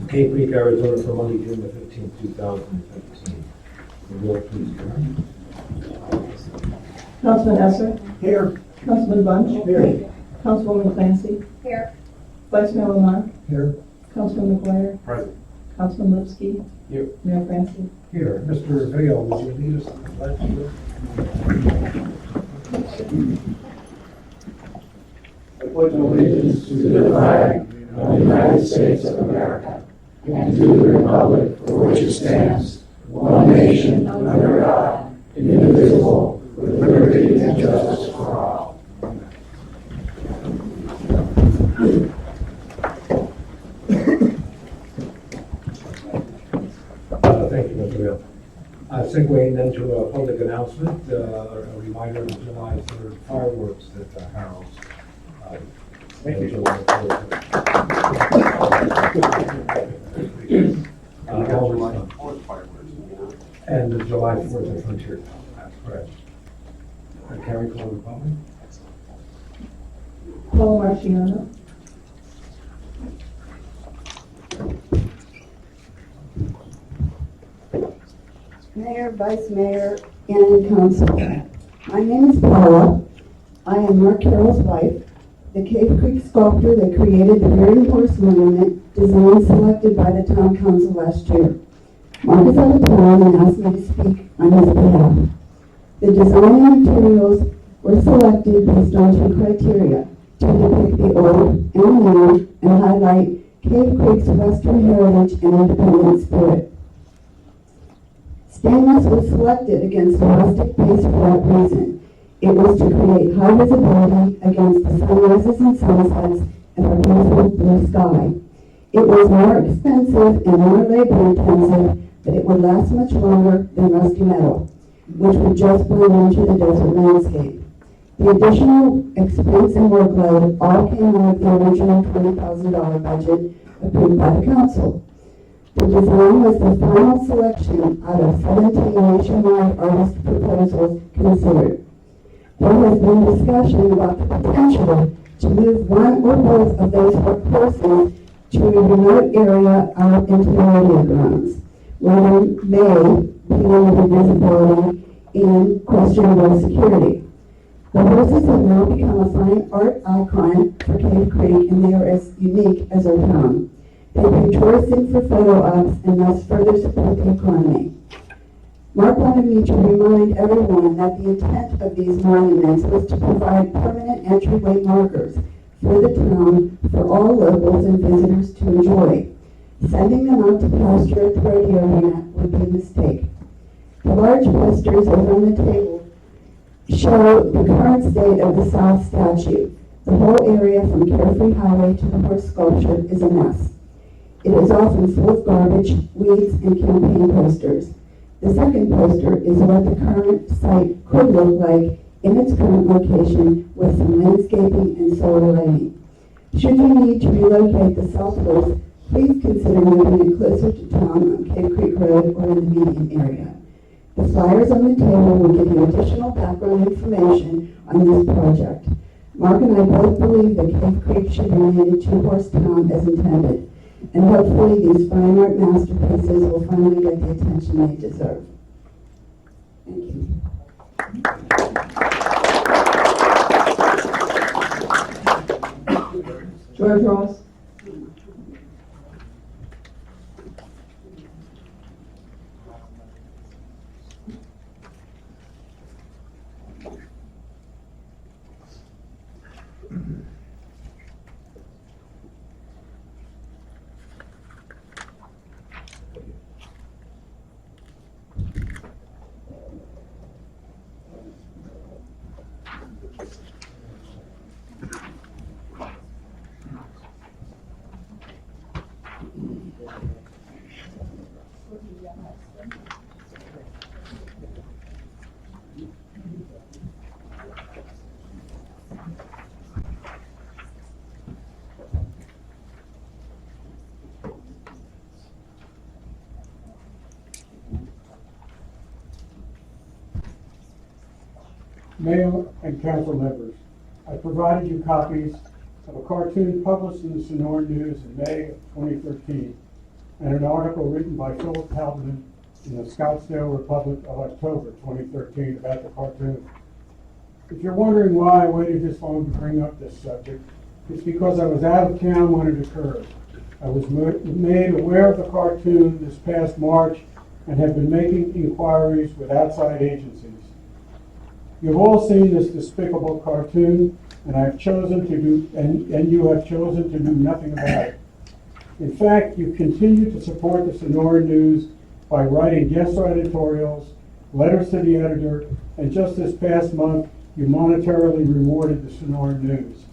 Cave Creek, Arizona for Monday, June the 15th, 2015. Will please turn. Councilman Esser, Here. Councilman Bunch, Here. Councilwoman Clancy, Here. Vice Mayor Lamar, Here. Councilman McGuire, Present. Councilman Lipsky, Here. Mayor Francis. Here. Mr. Vale, would you lead us to the pledge? I pledge allegiance to the flag of the United States of America and to the republic for which it stands, one nation under God, indivisible, with liberty and justice for all. Thank you, Mr. Vale. Segueing then to a public announcement, a reminder of July 3rd fireworks at Harold's. Thank you. July 4th. And the July 4th at Frontier Town, that's correct. Carrie, call the public. Paul Marciano, Mayor, Vice Mayor, and Council. My name is Paula. I am Mark Carroll's wife, the Cave Creek sculptor that created the Rearing Horse Monument design selected by the Town Council last year. Mark is out of town and asked me to speak on his behalf. The design and materials were selected based on two criteria: to depict the old and new and highlight Cave Creek's Western heritage and independent spirit. Stainless was selected against a rustic base for that reason. It was to create high visibility against the sunrises and sunsets and our beautiful blue sky. It was more expensive and more labor intensive, but it would last much longer than rusty metal, which would just blend into the desert landscape. The additional expense and workload all came out of the original $20,000 budget approved by the council. The design was the final selection out of 17 nationwide artist proposals considered. There has been discussion about the potential to move one or both of those horses to a remote area out into the rodeo grounds, where there may be limited visibility and questionable security. The horses have now become a fine art icon for Cave Creek, and they are as unique as our town. They bring tourists in for photo ops and thus further support the economy. Mark wanted me to remind everyone that the intent of these monuments was to provide permanent entryway markers for the town for all locals and visitors to enjoy. Sending them out to pasture at the rodeo arena would be a mistake. The large posters over on the table show the current state of the South statue. The whole area from Carefree Highway to the horse sculpture is a mess. It is often full of garbage, weeds, and campaign posters. The second poster is what the current site could look like in its current location with some landscaping and solar lighting. Should you need to relocate the south post, please consider moving it closer to town on Cave Creek Road or in the median area. The flyers on the table will give you additional background information on this project. Mark and I both believe that Cave Creek should remain a two-horse town as intended, and hopefully these fine art masterpieces will finally get the attention they deserve. Thank you. George Ross, Mayor and council members, I provided you copies of a cartoon published in the Sonoran News in May of 2013 and an article written by Philip Haldeman in the Scottsdale Republic of October 2013 about the cartoon. If you're wondering why I waited this long to bring up this subject, it's because I was out of town when it occurred. I was made aware of the cartoon this past March and have been making inquiries with outside agencies. You've all seen this despicable cartoon, and you have chosen to do nothing about it. In fact, you continue to support the Sonora News by writing guest editorials, letters to the editor, and just this past month, you monetarily rewarded the Sonora News.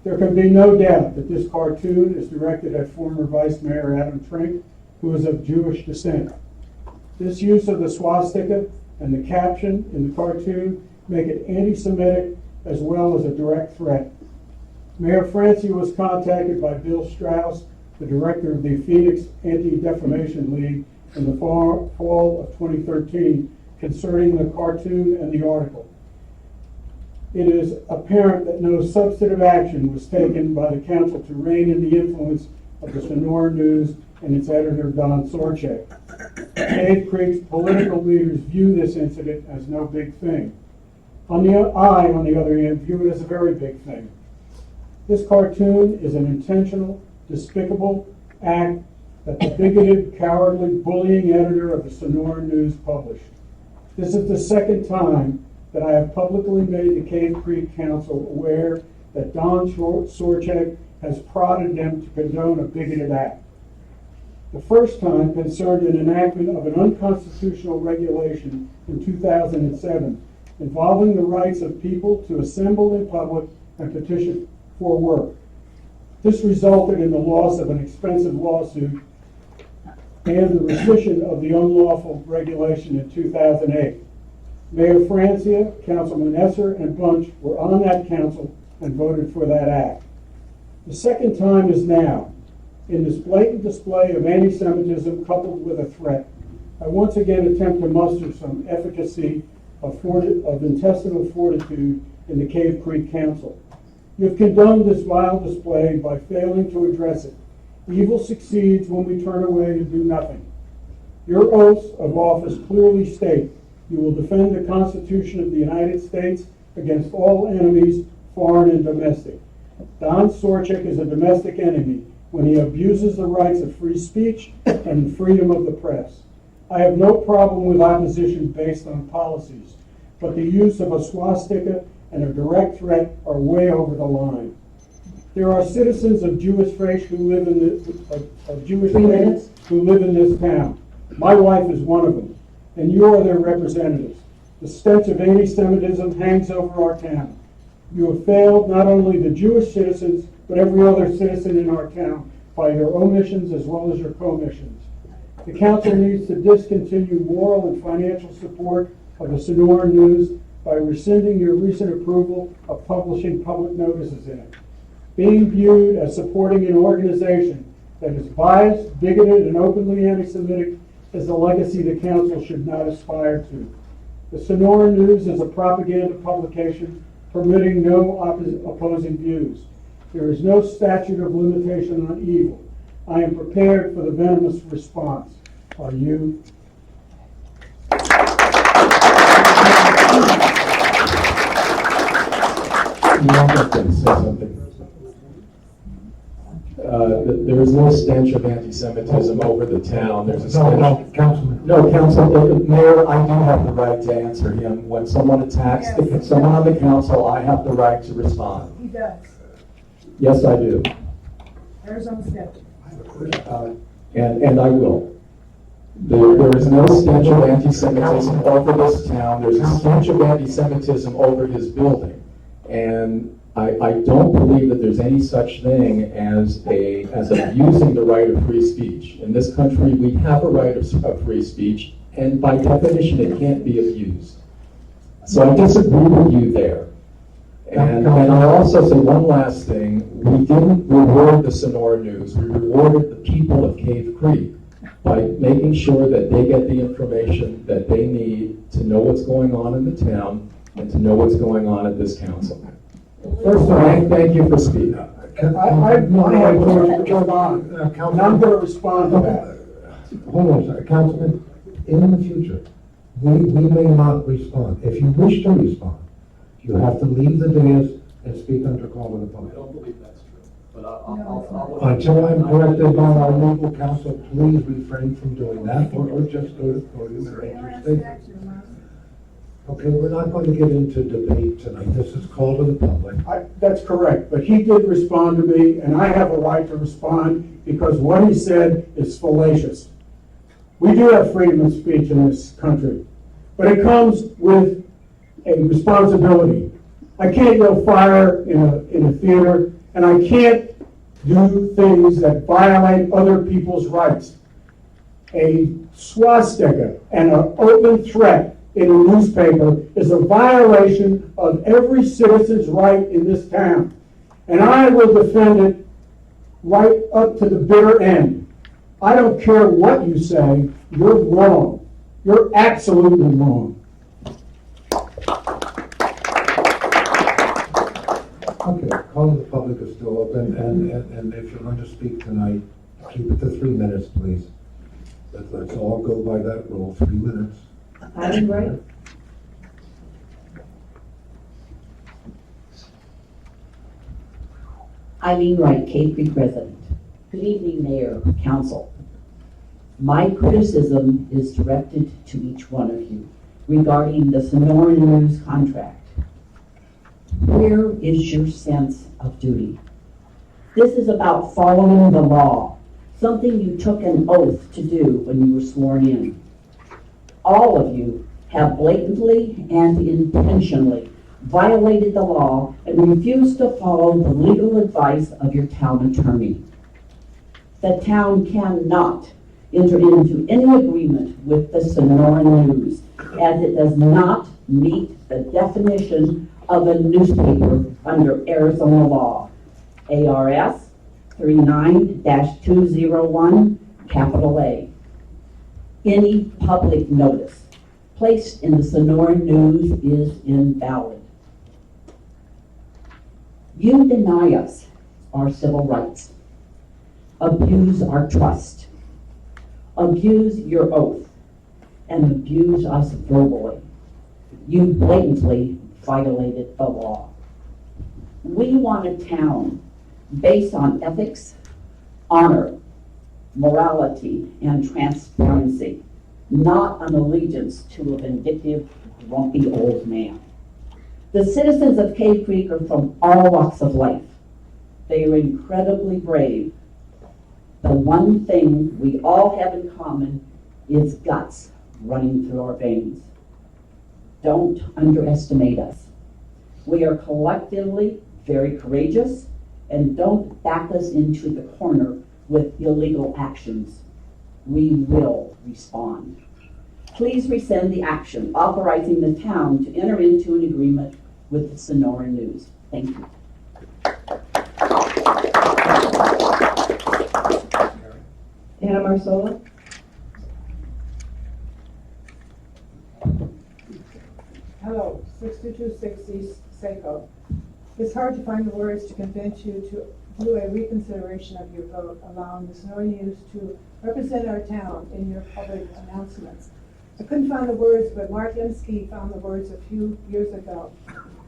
There can be no doubt that this cartoon is directed at former Vice Mayor Adam Trink, who is of Jewish descent. This use of the swastika and the caption in the cartoon make it anti-Semitic as well as a direct threat. Mayor Francie was contacted by Bill Strauss, the director of the Phoenix Anti-Defamation League, in the fall of 2013 concerning the cartoon and the article. It is apparent that no substantive action was taken by the council to rein in the influence of the Sonora News and its editor, Don Sorchek. Cave Creek's political leaders view this incident as no big thing. On the other hand, view it as a very big thing. This cartoon is an intentional, despicable act that the bigoted, cowardly, bullying editor of the Sonora News published. This is the second time that I have publicly made the Cave Creek Council aware that Don Sorchek has prodded them to condone a bigoted act. The first time concerned an enactment of an unconstitutional regulation in 2007 involving the rights of people to assemble in public and petition for work. This resulted in the loss of an expensive lawsuit and the rescission of the unlawful regulation in 2008. Mayor Francia, Councilman Esser, and Bunch were on that council and voted for that act. The second time is now. In this blatant display of anti-Semitism coupled with a threat, I once again attempt to muster some efficacy of intestinal fortitude in the Cave Creek Council. You've condoned this vile display by failing to address it. Evil succeeds when we turn away to do nothing. Your oaths of office clearly state you will defend the Constitution of the United States against all enemies, foreign and domestic. Don Sorchek is a domestic enemy when he abuses the rights of free speech and freedom of the press. I have no problem with opposition based on policies, but the use of a swastika and a direct threat are way over the line. There are citizens of Jewish faith who live in this town. My wife is one of them, and you are their representatives. The stench of anti-Semitism hangs over our town. You have failed not only the Jewish citizens, but every other citizen in our town by your omissions as well as your commissions. The council needs to discontinue moral and financial support of the Sonora News by rescinding your recent approval of publishing public notices in it. Being viewed as supporting an organization that is biased, bigoted, and openly anti-Semitic is a legacy the council should not aspire to. The Sonora News is a propaganda publication permitting no opposing views. There is no statute of limitation on evil. I am prepared for the venomous response. Are you? Say something. There is no stench of anti-Semitism over the town. There's a stench. Councilman. No, Mayor, I do have the right to answer him. When someone attacks someone on the council, I have the right to respond. He does. Yes, I do. Arizona statute. And I will. There is no stench of anti-Semitism over this town. There's a stench of anti-Semitism over his building. And I don't believe that there's any such thing as abusing the right of free speech. In this country, we have a right of free speech, and by definition, it can't be abused. So I disagree with you there. And I'll also say one last thing. We didn't reward the Sonora News. We rewarded the people of Cave Creek by making sure that they get the information that they need to know what's going on in the town and to know what's going on at this council. First of all, thank you for speaking. I have to respond, and I'm Councilman, gonna respond to that. hold on, sir. Councilman, in the future, we may not respond. If you wish to respond, you have to leave the dais and speak under call of the I public. don't believe that's true, but Until I'm corrected by our legal counsel, please refrain from doing that, or just go to and make your statement. Okay, we're not going to get into debate tonight. This is call to the public. That's correct, but he did respond to me, and I have a right to respond because what he said is fallacious. We do have freedom of speech in this country, but it comes with a responsibility. I can't yell fire in a theater, and I can't do things that violate other people's rights. A swastika and an open threat in a newspaper is a violation of every citizen's right in this town. And I will defend it right up to the bitter end. I don't care what you say, you're wrong. You're absolutely wrong. Okay, call to the public is still open, and if you're going to speak tonight, keep it to 3 minutes, please. Let's all go by that rule, 3 minutes. Eileen Wright. Eileen Wright, Cave Creek resident. Good evening, Mayor, Council. My criticism is directed to each one of you regarding the Sonoran News contract. Where is your sense of duty? This is about following the law, something you took an oath to do when you were sworn in. All of you have blatantly and intentionally violated the law and refused to follow the legal advice of your town attorney. The town cannot enter into any agreement with the Sonoran News as it does not meet the definition of a newspaper under Arizona law, ARS 39-201, capital A. Any public notice placed in the Sonoran News is invalid. You deny us our civil rights, abuse our trust, abuse your oath, and abuse us verbally. You blatantly violated the law. We want a town based on ethics, honor, morality, and transparency, not an allegiance to a vindictive, grumpy old man. The citizens of Cave Creek are from all walks of life. They are incredibly brave. The one thing we all have in common is guts running through our veins. Don't underestimate us. We are collectively very courageous, and don't back us into the corner with illegal actions. We will respond. Please rescind the action authorizing the town to enter into an agreement with the Sonoran News. Thank you. Anna Marsola. Hello, 62260 Seco. It's hard to find the words to convince you to do a reconsideration of your vote, allowing the Sonoran News to represent our town in your public announcements. I couldn't find the words, but Mark Lemsky found the words a few years ago.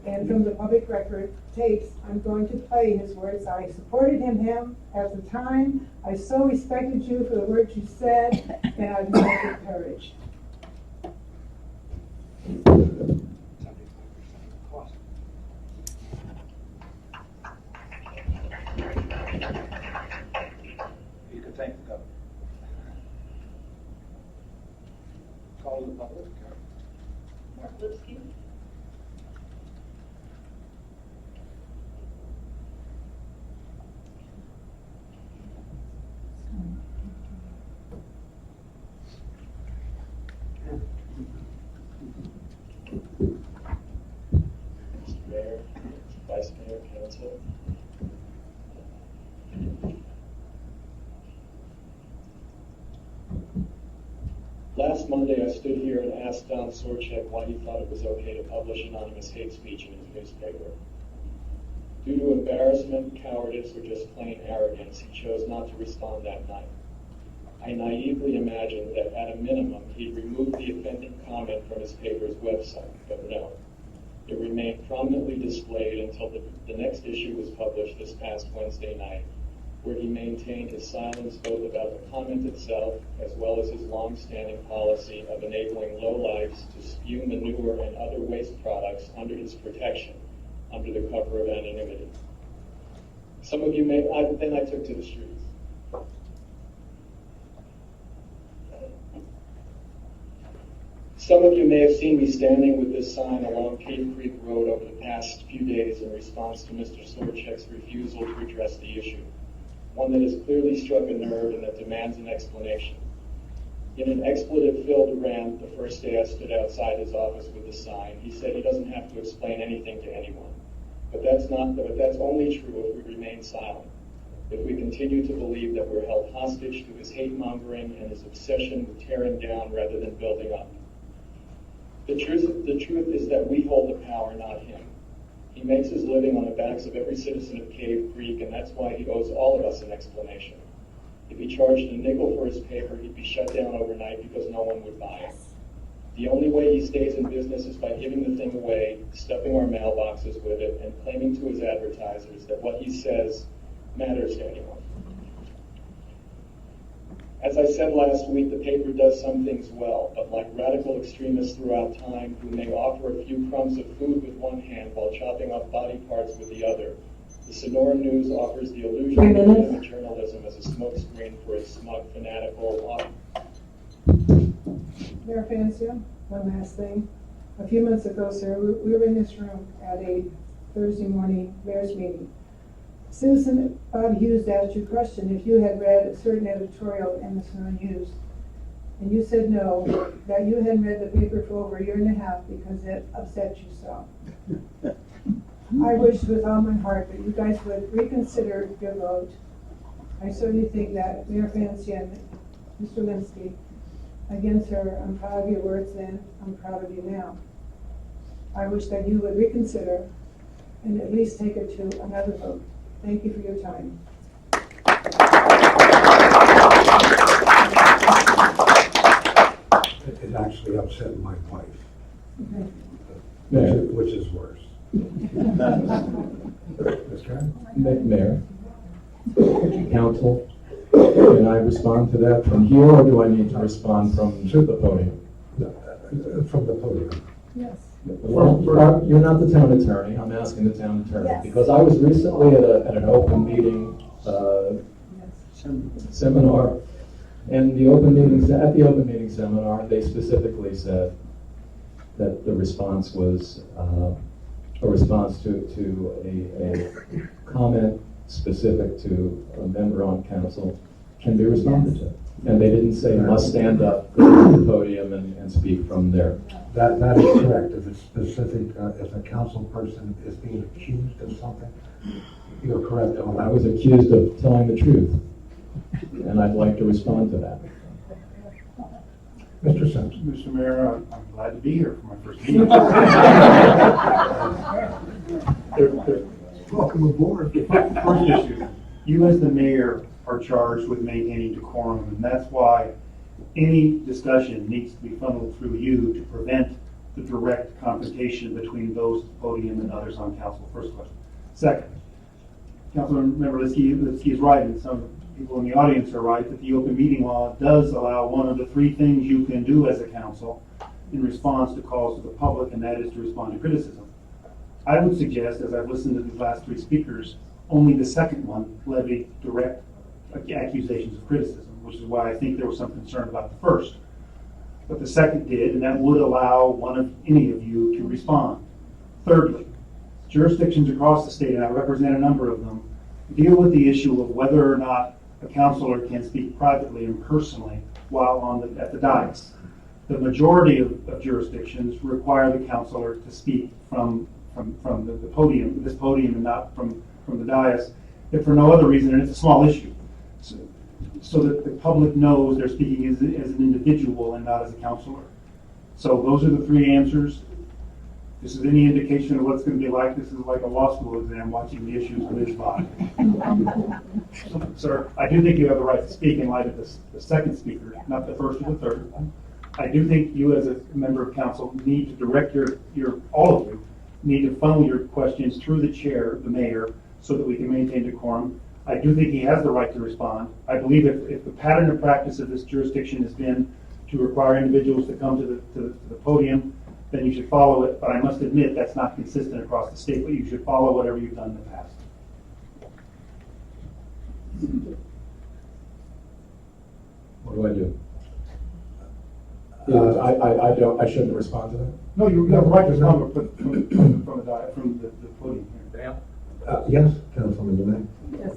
And from the public record tapes, I'm going to play his words. I supported him at the time. I so respected you for the words you said, and I've met your courage. You can thank the governor. Call the public. Mark Lipsky. Mayor, Vice Mayor, Council. Last Monday, I stood here and asked Don Sorchek why he thought it was okay to publish anonymous hate speech in his newspaper. Due to embarrassment, cowardice, or just plain arrogance, he chose not to respond that night. I naively imagined that at a minimum he'd remove the offending comment from his paper's website, but no. It remained prominently displayed until the next issue was published this past Wednesday night, where he maintained his silence both about the comment itself as well as his long-standing policy of enabling lowlifes to spew manure and other waste products under his protection, under the cover of anonymity. Some of you then I took to the streets. Some of you may have seen me standing with this sign along Cave Creek Road over the past few days in response to Mr. Sorchek's refusal to address the issue, one that has clearly struck a nerve and that demands an explanation. In an expletive-filled rant the first day I stood outside his office with the sign, he said he doesn't have to explain anything to anyone. But that's only true if we remain silent, if we continue to believe that we're held hostage to his hate-mongering and his obsession with tearing down rather than building up. The truth is that we hold the power, not him. He makes his living on the backs of every citizen of Cave Creek, and that's why he owes all of us an explanation. If he charged a nickel for his paper, he'd be shut down overnight because no one would buy it. The only way he stays in business is by giving the thing away, stuffing our mailboxes with it, and claiming to his advertisers that what he says matters to anyone. As I said last week, the paper does some things well, but like radical extremists throughout time who may offer a few crumbs of food with one hand while chopping up body parts with the other, the Sonora News offers the illusion of legitimate journalism as a smokescreen for its smug, fanatical Mayor Fancio, one last thing. A few months ago, sir, we were in this room at a Thursday morning mayor's meeting. Citizen Bob Hughes asked you a question if you had read a certain editorial in the Sonora News. And you said no, that you hadn't read the paper for over a year and a half because it upset you so. I wish with all my heart that you guys would reconsider your vote. I certainly think that Mayor Fancy and Mr. Linsky, again, sir, I'm proud of your words then, I'm proud of you now. I wish that you would reconsider and at least take it to another vote. Thank you for your time. It actually upset my wife, Mayor. which is worse. Mr. Mayor, council, can I respond to that from here, or do I need to respond from the podium? From the podium. Yes. Well, you're not the town attorney, I'm asking the town attorney, Yes. because I was recently at an open meeting seminar, and at the open meeting seminar, they specifically said that the response was a response to a comment specific to a member on council can be responded to. And they didn't say must stand up, go to the podium and speak from there. That is correct. If it's specific, if a council person is being accused of something, you're correct. I was accused of telling the truth, and I'd like to respond to that. Mr. Simpson. Mr. Mayor, I'm glad to be here for my first meeting. Welcome aboard. First issue, you as the mayor are charged with maintaining decorum, and that's why any discussion needs to be funneled through you to prevent the direct confrontation between those at the podium and others on council. First question. Second, Councilmember Linsky is right, and some people in the audience are right, that the open meeting law does allow one of the three things you can do as a council in response to calls to the public, and that is to respond to criticism. I would suggest, as I've listened to these last three speakers, only the second one levied direct accusations of criticism, which is why I think there was some concern about the first. But the second did, and that would allow any of you to respond. Thirdly, jurisdictions across the state, and I represent a number of them, deal with the issue of whether or not a councilor can speak privately and personally while at the dais. The majority of jurisdictions require the councilor to speak from the podium, this podium, and not from the dais, if for no other reason, and it's a small issue, so that the public knows they're speaking as an individual and not as a councilor. So those are the three answers. this is any indication of what's going to be like, this is like a law school exam watching the issues whiz by. Sir, I do think you have the right to speak in light of the second speaker, not the first or the third. I do think you as a member of council need to direct all of you, need to funnel your questions through the chair, the mayor, so that we can maintain decorum. I do think he has the right to respond. I believe if the pattern of practice of this jurisdiction has been to require individuals to come to the podium, then you should follow it. But I must admit that's not consistent across the state, but you should follow whatever you've done in the past. What do I do? I shouldn't respond to that? No, you have the right to respond from the podium here. Yes, Councilman Lemay. Yes.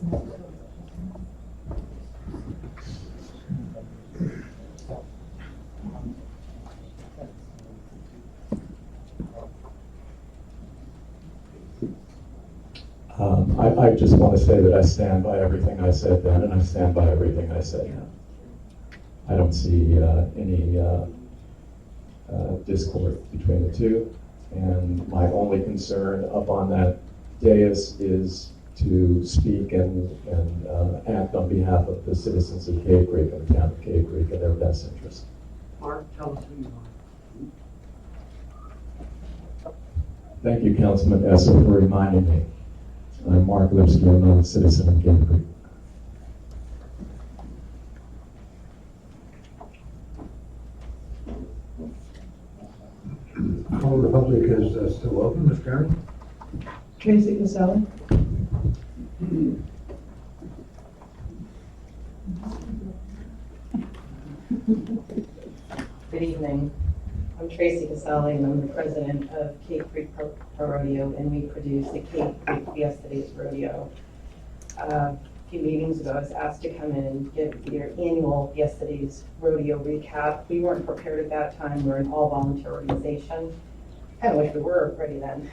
I just want to say that I stand by everything I said then, and I stand by everything I said now. I don't see any discord between the two, and my only concern up on that dais is to speak and act on behalf of the citizens of Cave Creek and the town of Cave Creek and their best interest. Mark, tell us who you are. Thank you, Councilman Esser, for reminding me. I'm Mark Lipsky, I'm a citizen of Cave Creek. Call the public is still open, Ms. Carey? Tracy Casella. Good evening. I'm Tracy Casale, and I'm the president of Cave Creek Pro Rodeo, and we produce the Cave Creek Fiesta Days Rodeo. A few meetings ago, I was asked to come in and give your annual Fiesta Days Rodeo recap. We weren't prepared at that time. We're an all-volunteer organization. I kind of wish we were ready then.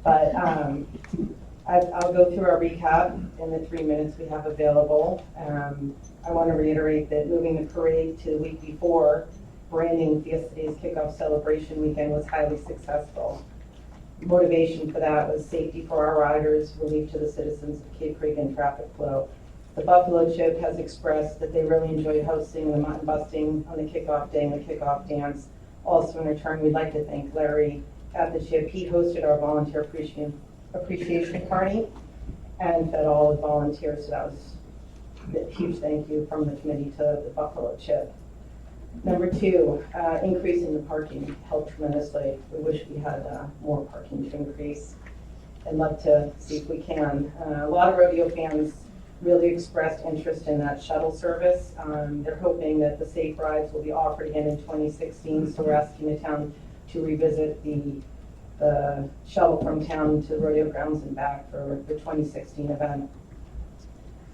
But I'll go through our recap in the 3 minutes we have available. I want to reiterate that moving the parade to the week before, branding Fiesta Days kickoff celebration weekend was highly successful. Motivation for that was safety for our riders, relief to the citizens of Cave Creek, and traffic flow. The Buffalo Chip has expressed that they really enjoyed hosting the mutton busting on the kickoff day and the kickoff dance. Also in return, we'd like to thank Larry at the Chip. He hosted our volunteer appreciation party and fed all the volunteers, so that was a huge thank you from the committee to the Buffalo Chip. Number two, increasing the parking helped tremendously. We wish we had more parking to increase. I'd love to see if we can. A lot of rodeo fans really expressed interest in that shuttle service. They're hoping that the safe rides will be offered again in 2016, so we're asking the town to revisit the shuttle from town to the rodeo grounds and back for the 2016 event.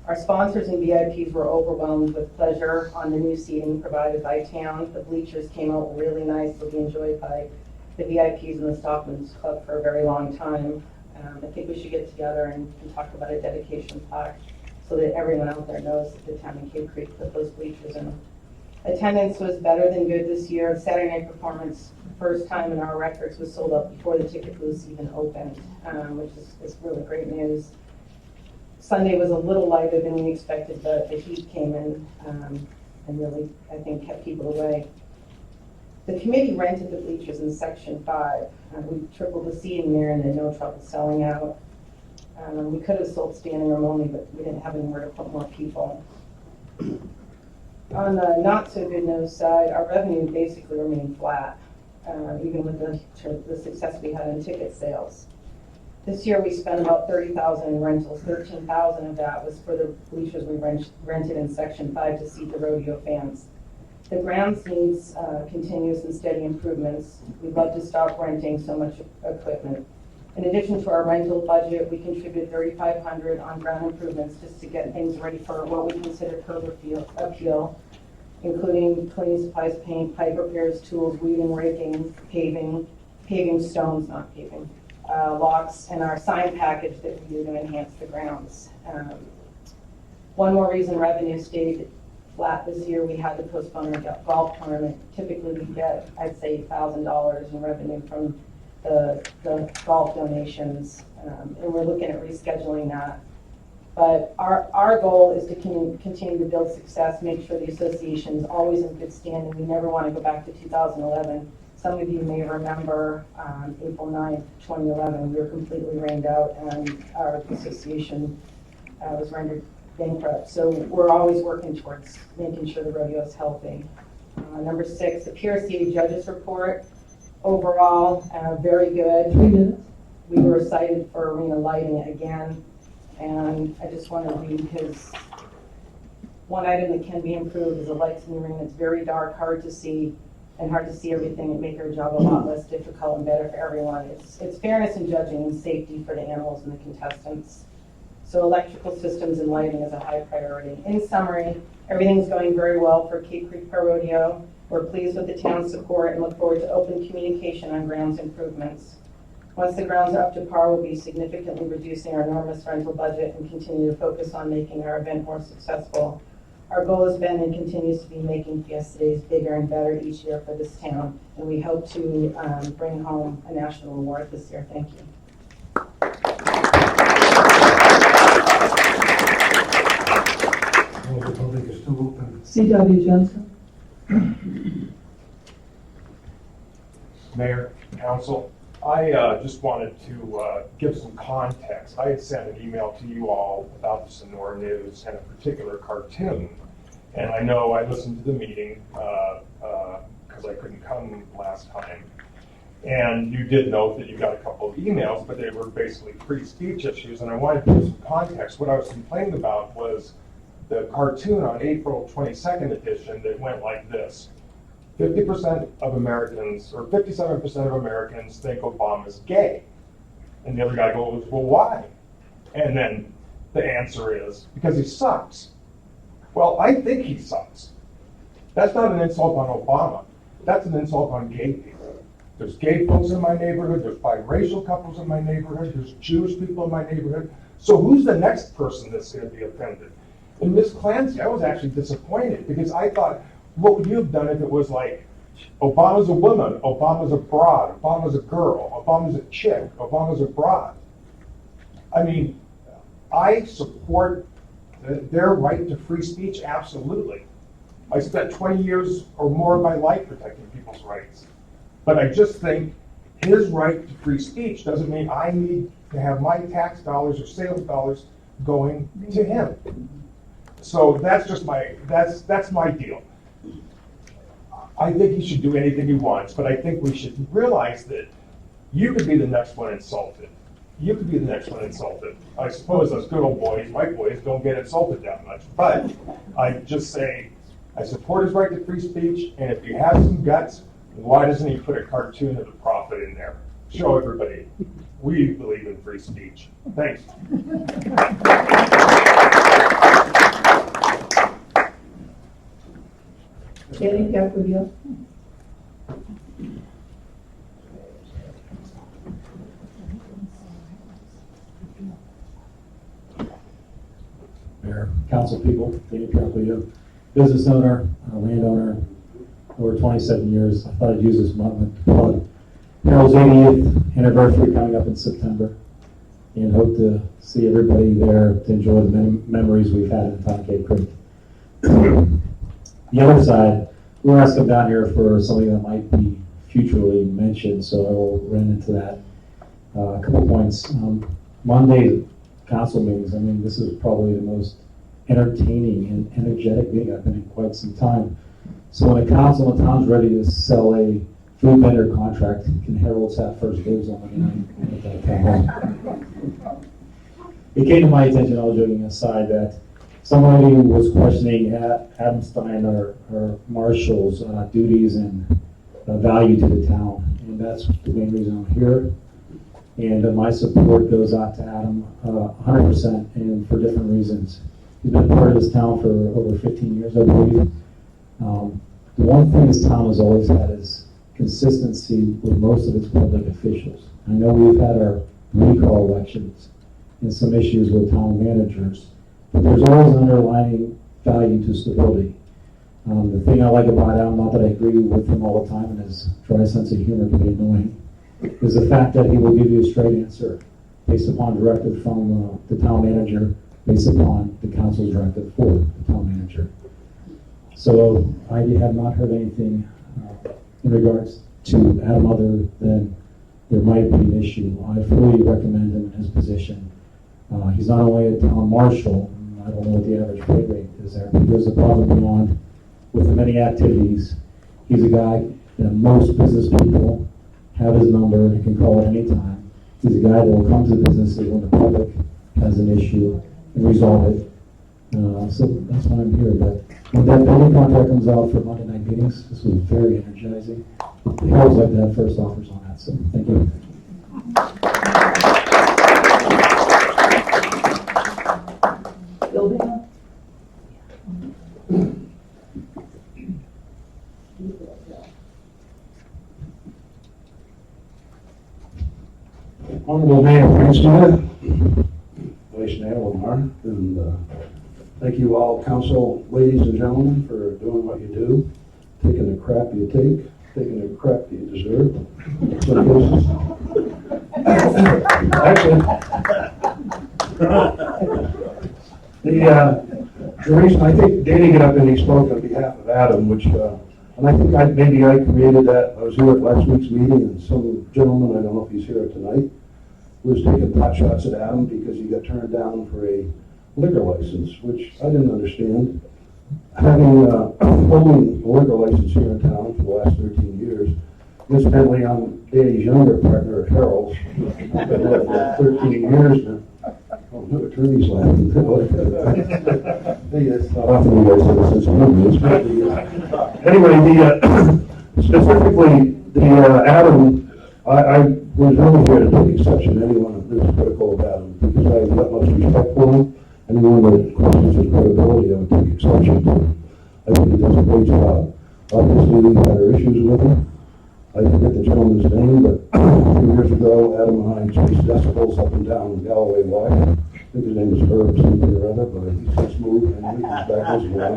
Our sponsors and VIPs were overwhelmed with pleasure on the new seating provided by town. The bleachers came out really nice, will be enjoyed by the VIPs and the Stockman's Club for a very long time. I think we should get together and talk about a dedication plaque so that everyone out there knows that the town of Cave Creek put those bleachers in. Attendance was better than good this year. Saturday night performance, first time in our records, was sold out before the ticket booths even opened, which is really great news. Sunday was a little lighter than we expected, but the heat came in and really, I think, kept people away. The committee rented the bleachers in Section 5. We tripled the seating there and had no trouble selling out. We could have sold standing room only, but we didn't have anywhere to put more people. On the not so good news side, our revenue basically remained flat, even with the success we had in ticket sales. This year we spent about $30,000 in rentals. $13,000 of that was for the bleachers we rented in Section 5 to seat the rodeo fans. The grounds needs continuous and steady improvements. We'd love to stop renting so much equipment. In addition to our rental budget, we contributed $3,500 on ground improvements just to get things ready for what we consider curb appeal, including cleaning supplies, paint, pipe repairs, tools, weeding, raking, paving stones, not paving, locks, and our sign package that we do to enhance the grounds. One more reason revenue stayed flat this year, we had to postpone our golf tournament. Typically we get, I'd say, $1,000 in revenue from the golf donations, and we're looking at rescheduling that. But our goal is to continue to build success, make sure the association is always in good standing. We never want to go back to 2011. Some of you may remember April 9th, 2011, we were completely rained out and our association was rendered bankrupt. So we're always working towards making sure the rodeo is healthy. Number 6, the PRCA judges report. Overall, very good. 3 minutes. We were cited for arena lighting again. And I just want to read his, one item that can be improved is the lights in the arena. It's very dark, hard to see everything and make our job a lot less difficult and better for everyone. It's fairness in judging and safety for the animals and the contestants. So electrical systems and lighting is a high priority. In summary, everything's going very well for Cape Creek Pro Rodeo. We're pleased with the town's support and look forward to open communication on grounds improvements. Once the grounds are up to par, we'll be significantly reducing our enormous rental budget and continue to focus on making our event more successful. Our goal has been and continues to be making Fiesta Days bigger and better each year for this town, and we hope to bring home a national award this year. Thank you. Well, the public is still open. C.W. Johnson. Mayor, Council, I just wanted to give some context. I had sent an email to you all about the Sonora News and a particular cartoon. And I know I listened to the meeting because I couldn't come last time. And you did note that you got a couple of emails, but they were basically free speech issues. And I wanted to give some context. What I was complaining about was the cartoon on April 22nd edition that went like this. 50% of Americans, or 57% of Americans think Obama's gay. And the other guy goes, well, why? And then the answer is, because he sucks. Well, I think he sucks. That's not an insult on Obama. That's an insult on gay people. There's gay folks in my neighborhood, there's biracial couples in my neighborhood, there's Jewish people in my neighborhood. So who's the next person that's going to be offended? And Ms. Clancy, I was actually disappointed because I thought, what would you have done if it was like, Obama's a woman, Obama's a broad, Obama's a girl, Obama's a chick, Obama's a broad. I mean, I support their right to free speech, absolutely. I spent 20 years or more of my life protecting people's rights. But I just think his right to free speech doesn't mean I need to have my tax dollars or sales dollars going to him. So that's just that's my deal. I think he should do anything he wants, but I think we should realize that you could be the next one insulted. You could be the next one insulted. I suppose those good old boys, white boys, don't get insulted that much. But I just say, I support his right to free speech, and if he has some guts, why doesn't he put a cartoon of the prophet in there? Show everybody we believe in free speech. Thanks. Danny Capriello. Mayor, council people, Danny Capriello, business owner, landowner, over 27 years. I thought I'd use this moment to plug Harold's 80th anniversary coming up in September, and hope to see everybody there to enjoy the many memories we've had in Town Cape Creek. The other side, we were asked to come down here for something that might be futurely mentioned, so I will run into that. A couple points. Monday council meetings, I mean, this is probably the most entertaining and energetic meeting I've been in quite some time. So when the council and the town's ready to sell a food vendor contract, can Harold's have first dibs on it? It came to my attention, all joking aside, that somebody was questioning Adam Stein or Marshall's duties and value to the town, and that's the main reason I'm here. And my support goes out to Adam 100%, and for different reasons. He's been part of this town for over 15 years, I believe. The one thing this town has always had is consistency with most of its public officials. I know we've had our recall elections and some issues with town managers, but there's always an underlying value to stability. The thing I like about Adam, not that I agree with him all the time, and his dry sense of humor can be annoying, is the fact that he will give you a straight answer based upon directive from the town manager, based upon the council's directive for the town manager. So I have not heard anything in regards to Adam other than there might be an issue. I fully recommend him in his position. He's not only a town marshal, I don't know what the average pay rate is there, but he goes above and beyond with the many activities. He's a guy that most business people have his number and can call at any time. He's a guy that will come to businesses when the public has an issue and resolve it. So that's why I'm here. But when that building contract comes out for Monday night meetings, this was very energizing. I always like to have first offers on that, so thank you. Bill Bingham? Honorable Mayor Frank Smith, Vice Mayor Lamar, and thank you all, council ladies and gentlemen, for doing what you do, taking the crap you take, taking the crap you deserve. Actually, the reason I think Danny got up and he spoke on behalf of Adam, which, and I think maybe I created that. I was here at last week's meeting, and some gentleman, I don't know if he's here tonight, was taking pot shots at Adam because he got turned down for a liquor license, which I didn't understand. Having holding a liquor license here in town for the last 13 years, incidentally, I'm Danny's younger partner at Harold's. I've been there for 13 years now. Oh, no attorney's laughing. Hey, that's not often you guys say this is movies, but anyway, specifically, Adam, I was really here to take exception to anyone who's critical of Adam, because I have the utmost respect for him. Anyone that questions his credibility, I would take exception to. I think he does a great job. Obviously, we've had our issues with him. I forget the gentleman's name, but a few years ago, Adam and I chased decibels up and down Galloway Way. I think his name was Herb something or other, but he's since moved and he comes back as well.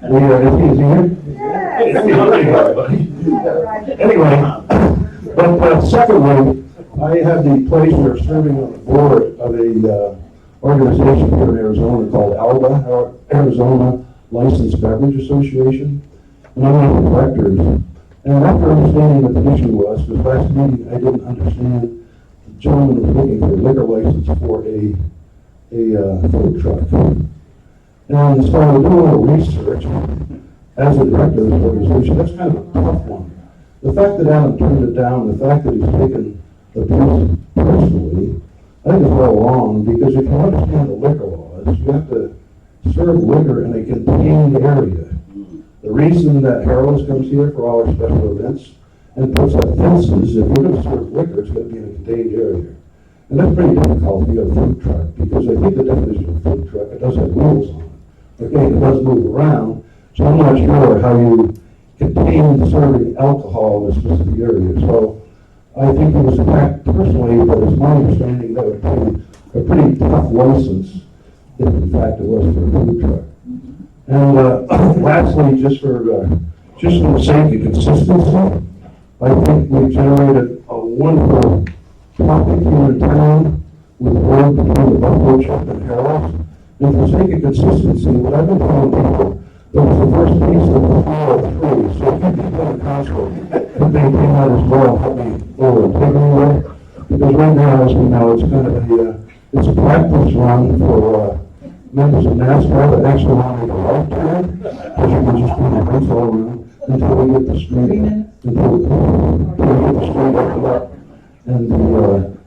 Is he here? Anyway, but secondly, I had the pleasure of serving on the board of a organization here in Arizona called ALBA, Arizona Licensed Beverage Association, and I'm one of the directors. And after understanding what the issue was, because last meeting I didn't understand the gentleman was looking for a liquor license for a food truck. And so I was doing a little research as a director of this organization. That's kind of a tough one. The fact that Adam turned it down, the fact that he's taken the abuse personally, I think it's all wrong, because if you understand the liquor laws, you have to serve liquor in a contained area. The reason that Harold's comes here for all our special events and puts up fences, if we're going to serve liquor, it's going to be in a contained area. And that's pretty difficult if you have a food truck, because I think the definition of a food truck, it does have wheels on it. Okay, it does move around, so I'm not sure how you contain serving alcohol in a specific area. So I think it was attacked personally, but it's my understanding that would be a pretty tough license if in fact it was for a food truck. And lastly, just for the sake of consistency, I think we've generated a wonderful topic here in town with the road between the Buffalo Chip and Harold's. And for the sake of consistency, what I've been telling people, that was the first piece of the 403. So if you people in the council could maintain that as well, help me forward and take it away. Because right now, as we know, it's kind of it's a practice run for members of NASCAR that actually want to make a right turn, because you can just put your brakes all around until we get the street, until we get the street opened up and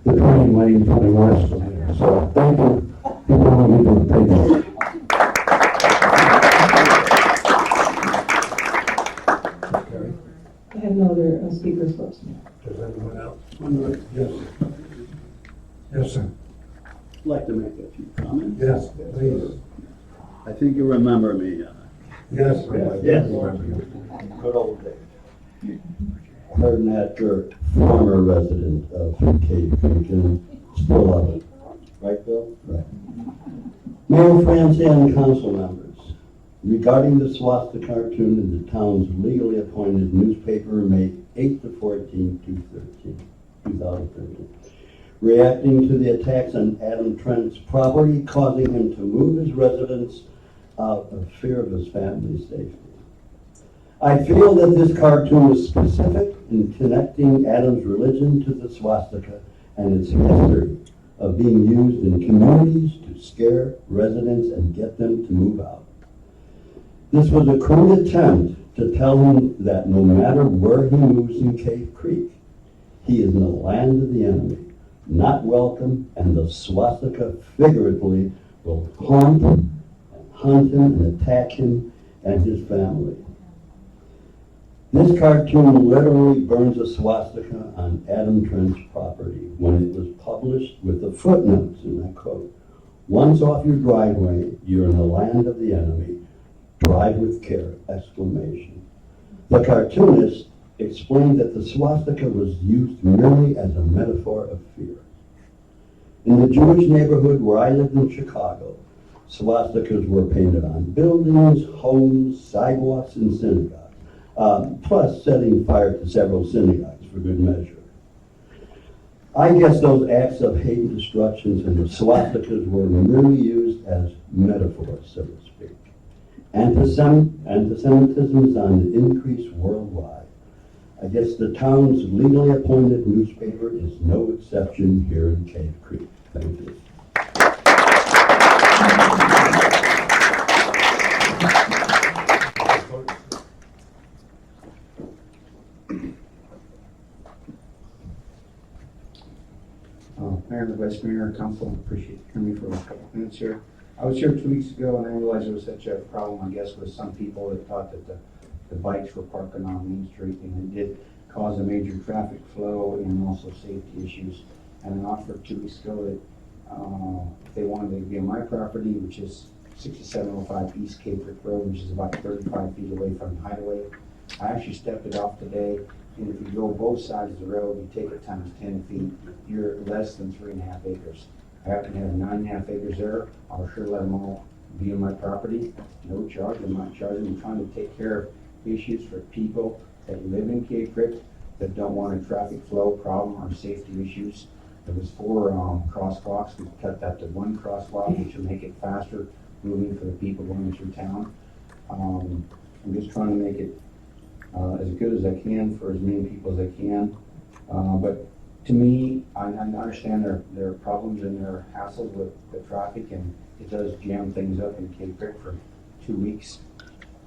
the turning lane coming west from here. So thank you. People don't need to take it. I have no other speakers first. Does anyone else? Yes. Yes, sir. I'd like to make a few comments. Yes, please. I think you remember me. Yes, Yes. Good old days. Herb Natcher, former resident of Cave Creek, and still love it. Right, Bill? Right. Mayor Francie and council members, regarding the swastika cartoon in the town's legally appointed newspaper, May 8th to 14th, 2013. 2013. Reacting to the attacks on Adam Trent's property, causing him to move his residence out of fear of his family's safety. I feel that this cartoon is specific in connecting Adam's religion to the swastika and its history of being used in communities to scare residents and get them to move out. This was a crude attempt to tell him that no matter where he moves in Cave Creek, he is in the land of the enemy, not welcome, and the swastika figuratively will hunt him and attack him and his family. This cartoon literally burns a swastika on Adam Trent's property when it was published with the footnotes, and I quote, "Once off your driveway, you're in the land of the enemy. Drive with care!" exclamation. The cartoonist explained that the swastika was used merely as a metaphor of fear. In the Jewish neighborhood where I lived in Chicago, swastikas were painted on buildings, homes, sidewalks, and synagogues, plus setting fire to several synagogues for good measure. I guess those acts of hate and destructions and the swastikas were merely used as metaphors, so to speak. Antisemitism is on the increase worldwide. I guess the town's legally appointed newspaper is no exception here in Cave Creek. Thank you. Mayor, the Vice Mayor, Council, appreciate you hearing me for a couple of minutes here. I was here 2 weeks ago and I realized there was such a problem, I guess, with some people that thought that the bikes were parking on Main Street, and it did cause a major traffic flow and also safety issues. And I offered 2 weeks ago that if they wanted to be on my property, which is 6705 East Cave Creek Road, which is about 35 feet away from the highway. I actually stepped it off today, and if you go both sides of the road, you take it times 10 feet, you're less than 3.5 acres. I happen to have 9.5 acres there. I'll sure let them all be on my property, no charge. I'm not charging. I'm trying to take care of issues for people that live in Cave Creek that don't want a traffic flow problem or safety issues. There was 4 crosswalks. We cut that to 1 crosswalk, which will make it faster moving for the people going through town. I'm just trying to make it as good as I can for as many people as I can. But to me, I understand their problems and their hassles with the traffic, and it does jam things up in Cave Creek for 2 weeks.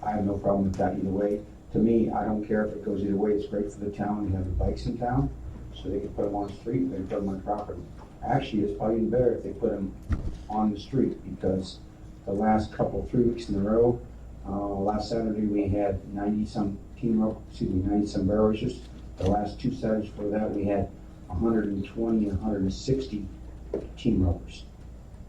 I have no problem with that either way. To me, I don't care if it goes either way. It's great for the town to have the bikes in town, so they can put them on the street, they can put them on property. Actually, it's probably even better if they put them on the street, because the last 3 weeks in a row, last Saturday we had 90-some barrel racers. The last 2 Saturdays before that we had 120 and 160 team ropers.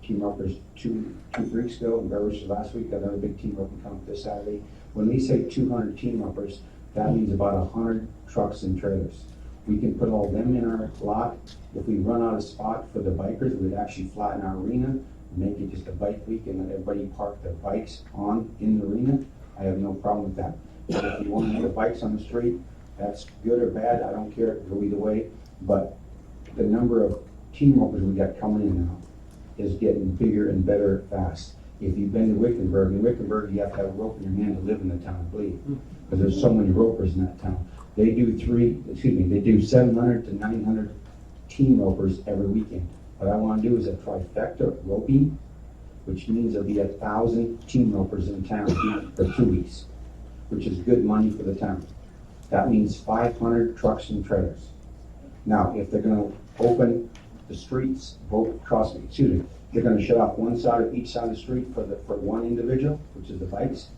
Team ropers two weeks ago, and barrel racers last week. Got another big team roper coming up this Saturday. When we say 200 team ropers, that means about 100 trucks and trailers. We can put all them in our lot. If we run out of spot for the bikers, we'd actually flatten our arena, make it just a bike week, and let everybody park their bikes in the arena. I have no problem with that. But if you want to have the bikes on the street, that's good or bad. I don't care. Go either way. But the number of team ropers we got coming in now is getting bigger and better fast. If you've been to Wickenburg, in Wickenburg you have to have a rope in your hand to live in the town, I believe, because there's so many ropers in that town. They do 700 to 900 team ropers every weekend. What I want to do is a trifecta roping, which means there'll be 1,000 team ropers in town for 2 weeks, which is good money for the town. That means 500 trucks and trailers. Now, if they're going to open the streets, they're going to shut off one side of each side of the street for one individual, which is the bikes,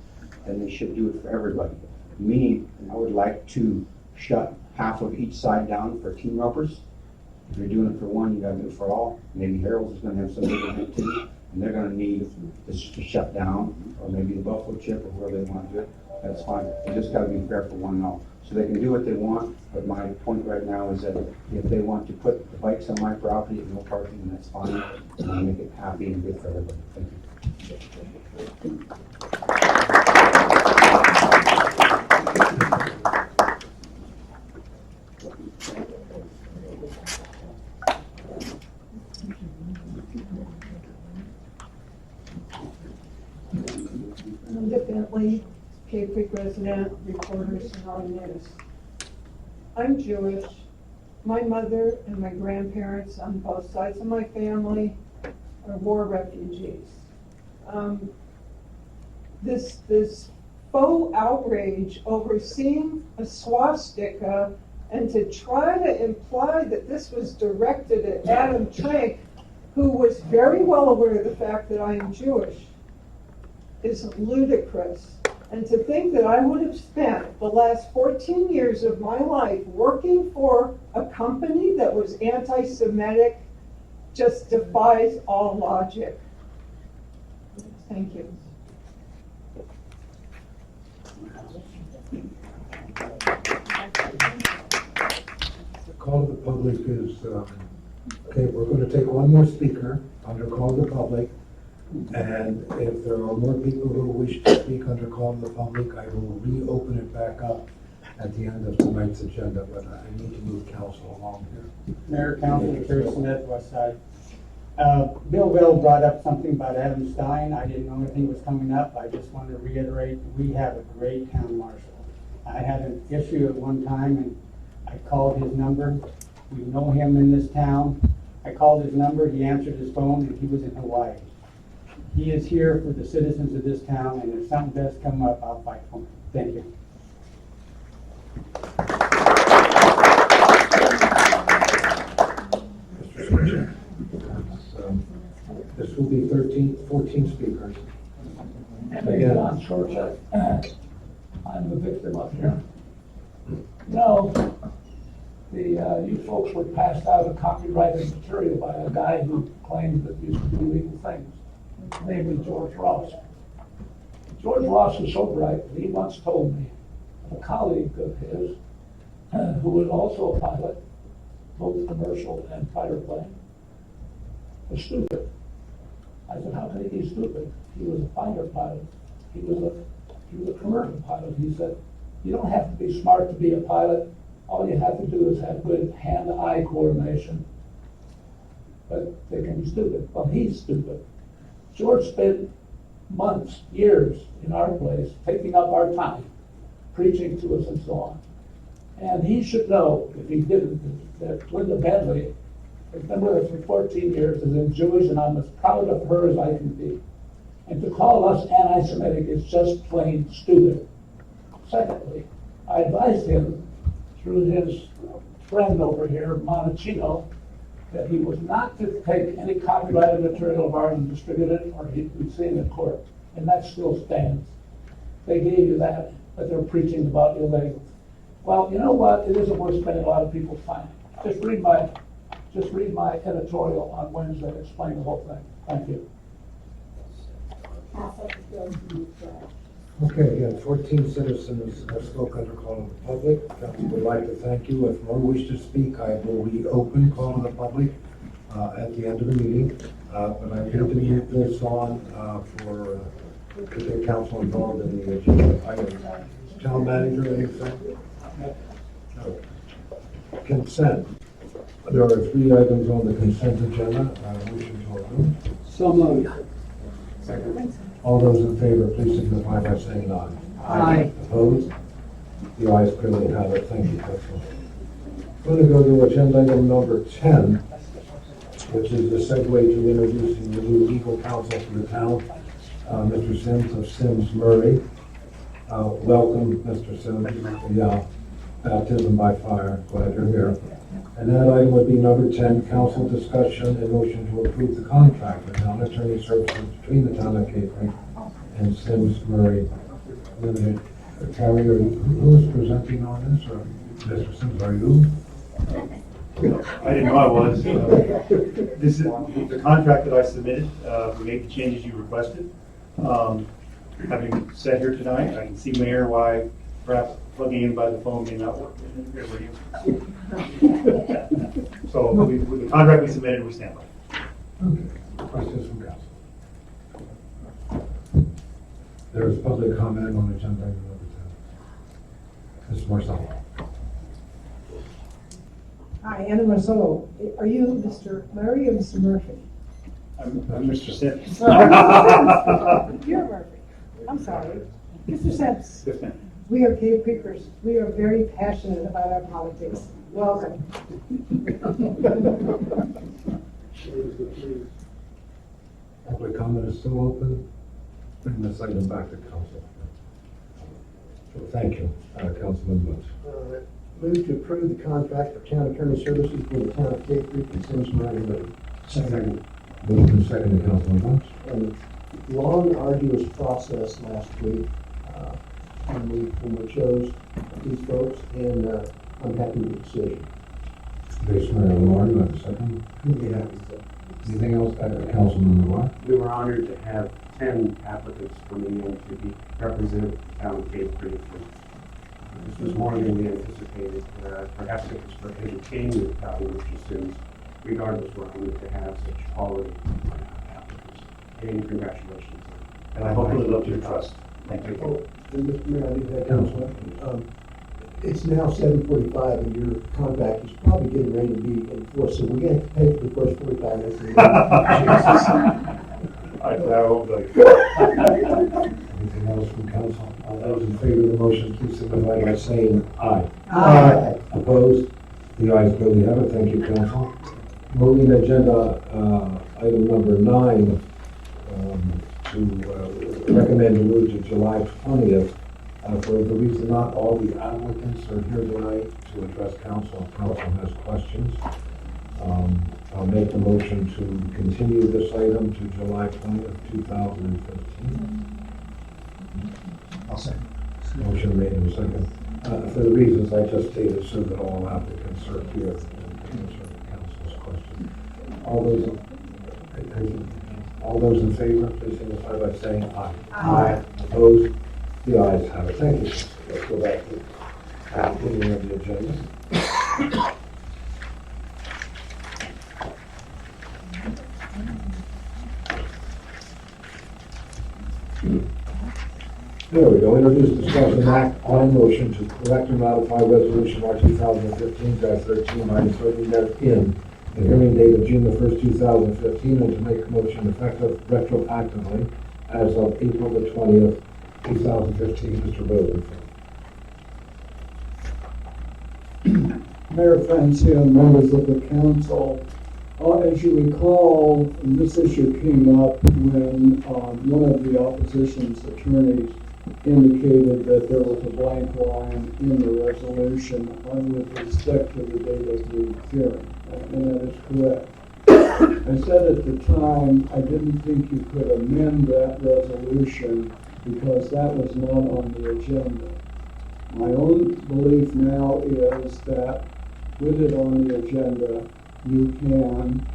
then they should do it for everybody. Me, I would like to shut half of each side down for team ropers. If you're doing it for one, you got to do it for all. Maybe Harold's is going to have some big event too, and they're going to need this to shut down, or maybe the Buffalo Chip or whoever they want to do it. That's fine. You just got to be fair for one and all. So they can do what they want, but my point right now is that if they want to put the bikes on my property at no parking, then that's fine, and I'll make it happy and good for everybody. Thank you. Cave Creek resident, reporter, Sonoma News. I'm Jewish. My mother and my grandparents on both sides of my family are war refugees. This faux outrage over seeing a swastika and to try to imply that this was directed at Adam Trank, who was very well aware of the fact that I am Jewish, is ludicrous. And to think that I would have spent the last 14 years of my life working for a company that was anti-Semitic just defies all logic. Thank you. The call of the public is, okay, we're going to take one more speaker under call of the public. And if there are more people who wish to speak under call of the public, I will reopen it back up at the end of tonight's agenda, but I need to move council along here. Mayor, Councilor Terry Smith, West Side. Bill Bell brought up something about Adam Stein. I didn't know anything was coming up. I just want to reiterate, we have a great town marshal. I had an issue at one time and I called his number. We know him in this town. I called his number, he answered his phone, and he was in Hawaii. He is here for the citizens of this town, and if something does come up, I'll fight for him. Thank you. Mr. Switzer. This will be 14 speakers. Again, John Shorchak. I'm the victim up here. No, you folks were passed out a copyrighted material by a guy who claimed that these could be legal things, namely George Ross. George Ross is so bright that he once told me a colleague of his, who was also a pilot, both commercial and fighter plane, was stupid. I said, how can he be stupid? He was a fighter pilot. He was a commercial pilot. He said, you don't have to be smart to be a pilot. All you have to do is have good hand-eye coordination. But they can be stupid. Well, he's stupid. George spent months, years in our place, taking up our time, preaching to us and so on. And he should know, if he didn't, that Linda Bentley has been with us for 14 years, is a Jewish, and I'm as proud of her as I can be. And to call us anti-Semitic is just plain stupid. Secondly, I advised him through his friend over here, Montecino, that he was not to take any copyrighted material of ours and distribute it, or he'd be seen in court. And that still stands. They gave you that, but they're preaching about illegals. Well, you know what? It isn't worth spending a lot of people's time. Just read my editorial on Wednesday to explain the whole thing. Thank you. Okay, again, 14 citizens have spoken under call of the public. Council would like to thank you. If more wish to speak, I will reopen call of the public at the end of the meeting. But I need to move this on to get council involved in the agenda items. Town manager, anything? No. Consent. There are 3 items on the consent agenda. Motion to approve. So moved. Second. All those in favor, please signify by saying aye. Aye. Opposed? The ayes clearly have it. Thank you, Councilman. I'm going to go to agenda item number 10, which is the segue to introducing the new legal counsel for the town, Mr. Sims of Sims Murray. Welcome, Mr. Sims. Yeah, baptism by fire. Glad you're here. And that item would be number 10, council discussion and motion to approve the contract for town attorney services between the town of Cave Creek and Sims Murray Limited. Carrie, who is presenting on this, or Mr. Sims, are you? I didn't know I was. This is the contract that I submitted. We made the changes you requested. Having sat here tonight, I can see, Mayor, why perhaps plugging in by the phone may not work. So with the contract we submitted, we stand by. Okay. Questions from council? There is public comment on agenda item number 10. Ms. Marcelo. Hi, Anna Marcelo. Are you Mr. Murray or Mr. Murphy? I'm Mr. Sims. You're Murphy. I'm sorry. Mr. Sims, Yes, ma'am. we are Cave Creekers. We are very passionate about our politics. Welcome. Public comment is still open. Bring this item back to council. So thank you, Councilman Woods. Move to approve the contract for town attorney services for the town of Cave Creek and Sims Moraine Road. Second. Moved and seconded, Councilman Woods. Long, arduous process last week, when we chose these folks, and I'm happy with the decision. Based on your Lauren, you have a second? Yeah. Anything else, Councilman Moore? We were honored to have 10 applicants coming in to be represent the town of Cave Creek. This was more than we anticipated. Perhaps it was for entertaining value, Mr. Sims. Regardless, we're honored to have such quality applicants. And congratulations. And I hope you live up to your trust. Thank you. Oh, and Mr. Mayor, I did have one question. It's now 7:45 and your contract is probably getting ready to be enforced, so we're going to have to pay for the first 45 minutes. Anything else from council? All those in favor of the motion, please signify by saying aye. Aye. Opposed? The ayes clearly have it. Thank you, council. Moving agenda item number 9, to recommend to move to July 20th. For the reason not all the applicants are here tonight to address council. If council has questions, I'll make the motion to continue this item to July 20th, 2015. I'll second. Motion made in second. For the reasons I just stated, so that all applicants are here and answer council's question. All those in favor, please signify by saying aye. Aye. Opposed? The ayes have it. Thank you. Let's go back to the beginning of the agenda. There we go. Introduce, discuss, and act on a motion to correct or modify resolution R 2015-13 by inserting therein the hearing date of June the 1st, 2015, and to make a motion effective retroactively as of April the 20th, 2015. Mr. Rosenfeld. Mayor Francia, members of the council, as you recall, this issue came up when one of the opposition's attorneys indicated that there was a blank line in the resolution with respect to the date of the hearing, and that is correct. I said at the time I didn't think you could amend that resolution because that was not on the agenda. My own belief now is that with it on the agenda, you can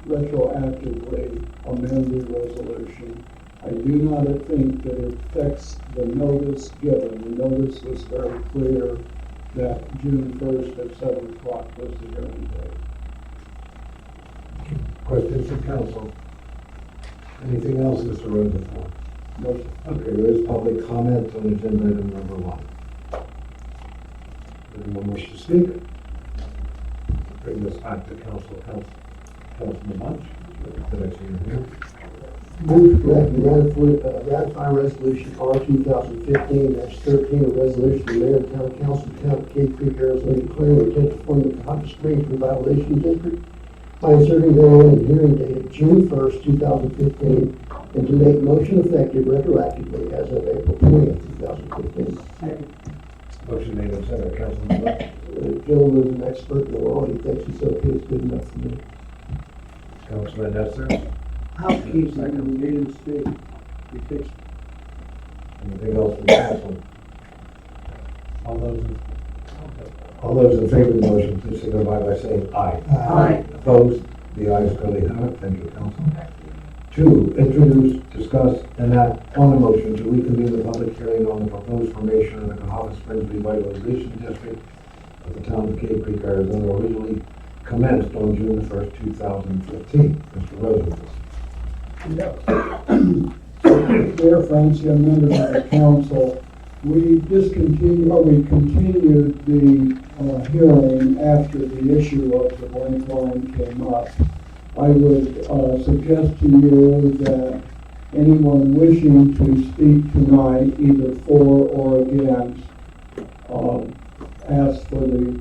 retroactively amend the resolution. I do not think that it affects the notice given. The notice was very clear that June 1st at 7 o'clock was the hearing date. Questions from council? Anything else, Mr. Rosenfeld? No, sir. Okay, there is public comment on agenda item number 1. Anyone wish to speak? Bring this back to council. Councilman Bunch, did I see you here? Move to ratify resolution R 2015-13, a resolution of the mayor and town council of town of Cave Creek, Arizona, declaring intent to form the Hot Springs Revitalization District by inserting therein a hearing date of June 1st, 2015, and to make motion effective retroactively as of April 20th, 2015. Motion made and seconded. Councilman Bunch. The gentleman is an expert in the law. He thinks it's okay. It's good enough for me. Councilman Nestor. Housekeeping in the United States. We fixed. Anything else from council? All those in favor of the motion, please signify by saying aye. Aye. Opposed? The ayes clearly have it. Thank you, council. 2, introduce, discuss, and act on a motion to reconvene the public hearing on the proposed formation of the Cohava Springs Revitalization District of the town of Cave Creek, Arizona, originally commenced on June 1st, 2015. Mr. Rosenfeld. Mayor Francia, members of the council, we continued the hearing after the issue of the blank line came up. I would suggest to you that anyone wishing to speak tonight, either for or against, ask for the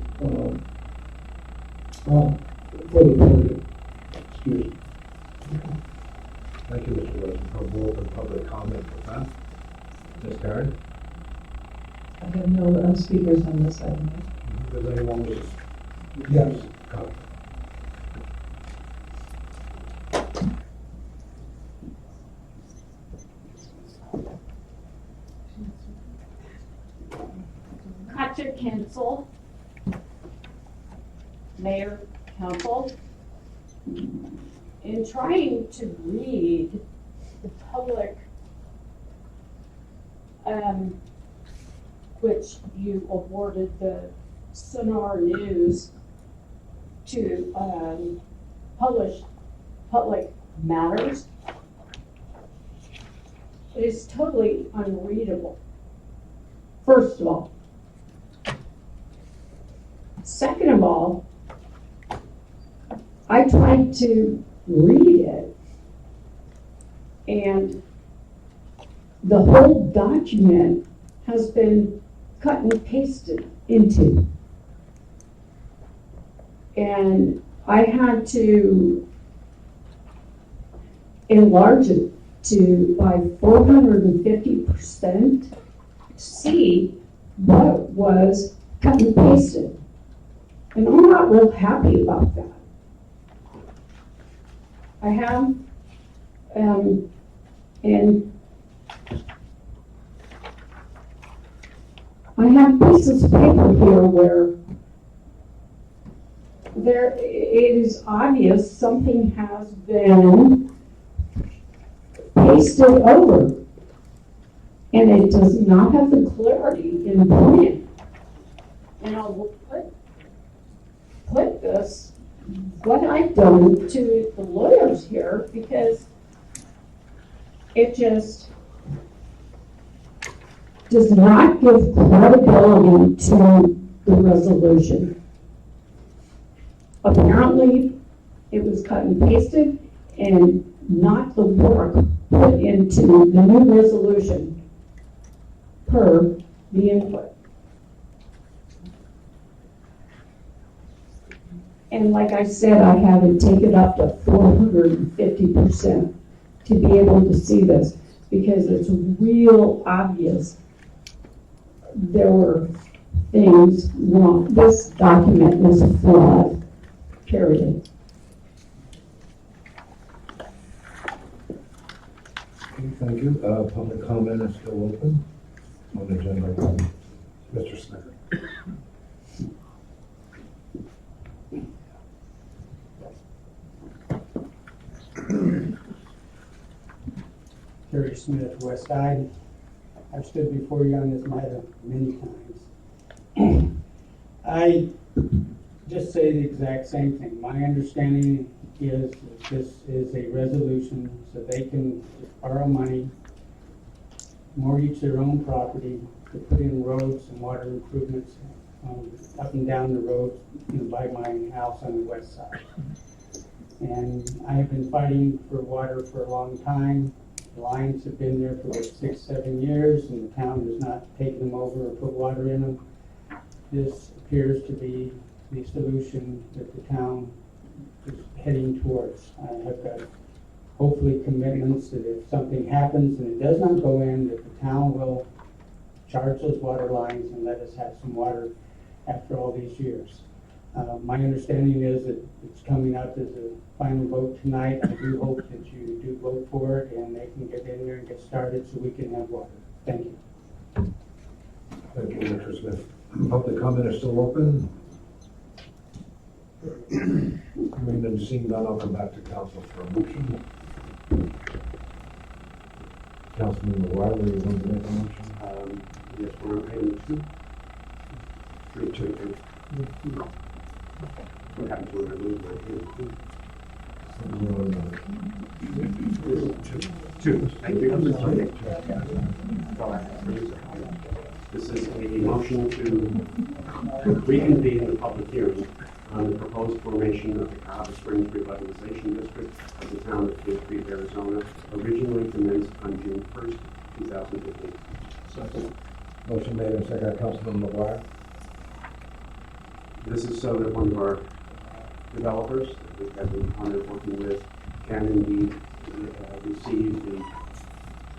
podium. Excuse me. Thank you, Mr. Rosenthal. We'll open public comment with that. Ms. Karen? I have no speakers on this item. Does anyone wish? Yes. Go. Katja Kinsel, Mayor, Council. In trying to read the public, which you awarded the Sonar News to publish public matters, it is totally unreadable. First of all. Second of all, I tried to read it, and the whole document has been cut and pasted into. And I had to enlarge it by 450% to see what was cut and pasted. And I'm not real happy about that. I have, and I have pieces of paper here where it is obvious something has been pasted over, and it does not have the clarity in print. And I will put this, what I've done, to the lawyers here, because it just does not give credibility to the resolution. Apparently, it was cut and pasted and not the work put into the new resolution per the input. And like I said, I had to take it up to 450% to be able to see this, because it's real obvious there were things wrong. This document is flawed, period. Okay, thank you. Public comment is still open on the agenda item. Mr. Smith. Terry Smith, West Side. I've stood before you on this matter many times. I just say the exact same thing. My understanding is that this is a resolution so they can just borrow money, mortgage their own property to put in roads and water improvements up and down the road, by my house on the west side. And I have been fighting for water for a long time. The lines have been there for like 6-7 years, and the town has not taken them over or put water in them. This appears to be the solution that the town is heading towards. I have got hopefully commitments that if something happens and it does not go in, that the town will charge those water lines and let us have some water after all these years. My understanding is that it's coming up as a final vote tonight. I do hope that you do vote for it and they can get in there and get started so we can have water. Thank you. Thank you, Mr. Smith. Public comment is still open. Hearing and seeing none, I'll come back to council for a motion. Councilman McGuire, are you going to make a motion? Yes, we're on item 2. 3, 2. What happens when I lose my hand? 2. Thank you. This is a motion to reconvene the public hearing on the proposed formation of the Cahaba Springs Revitalization District of the town of Cave Creek, Arizona, originally commenced on June 1st, 2015. Second. Motion made and seconded, Councilman McGuire. This is so that one of our developers that we've had the honor of working with can indeed receive the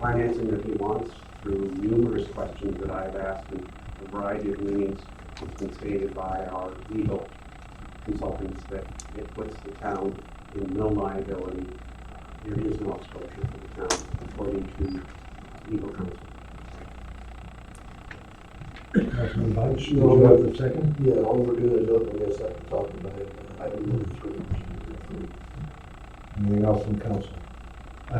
financing that he wants through numerous questions that I've asked and a variety of meetings. It's been stated by our legal consultants that it puts the town in no liability. There is no exposure for the town, according to legal counsel. Councilman Bunch, did you have the second? Yeah, all we're doing is open this up and talking about it. Item number 3. Anything else from council?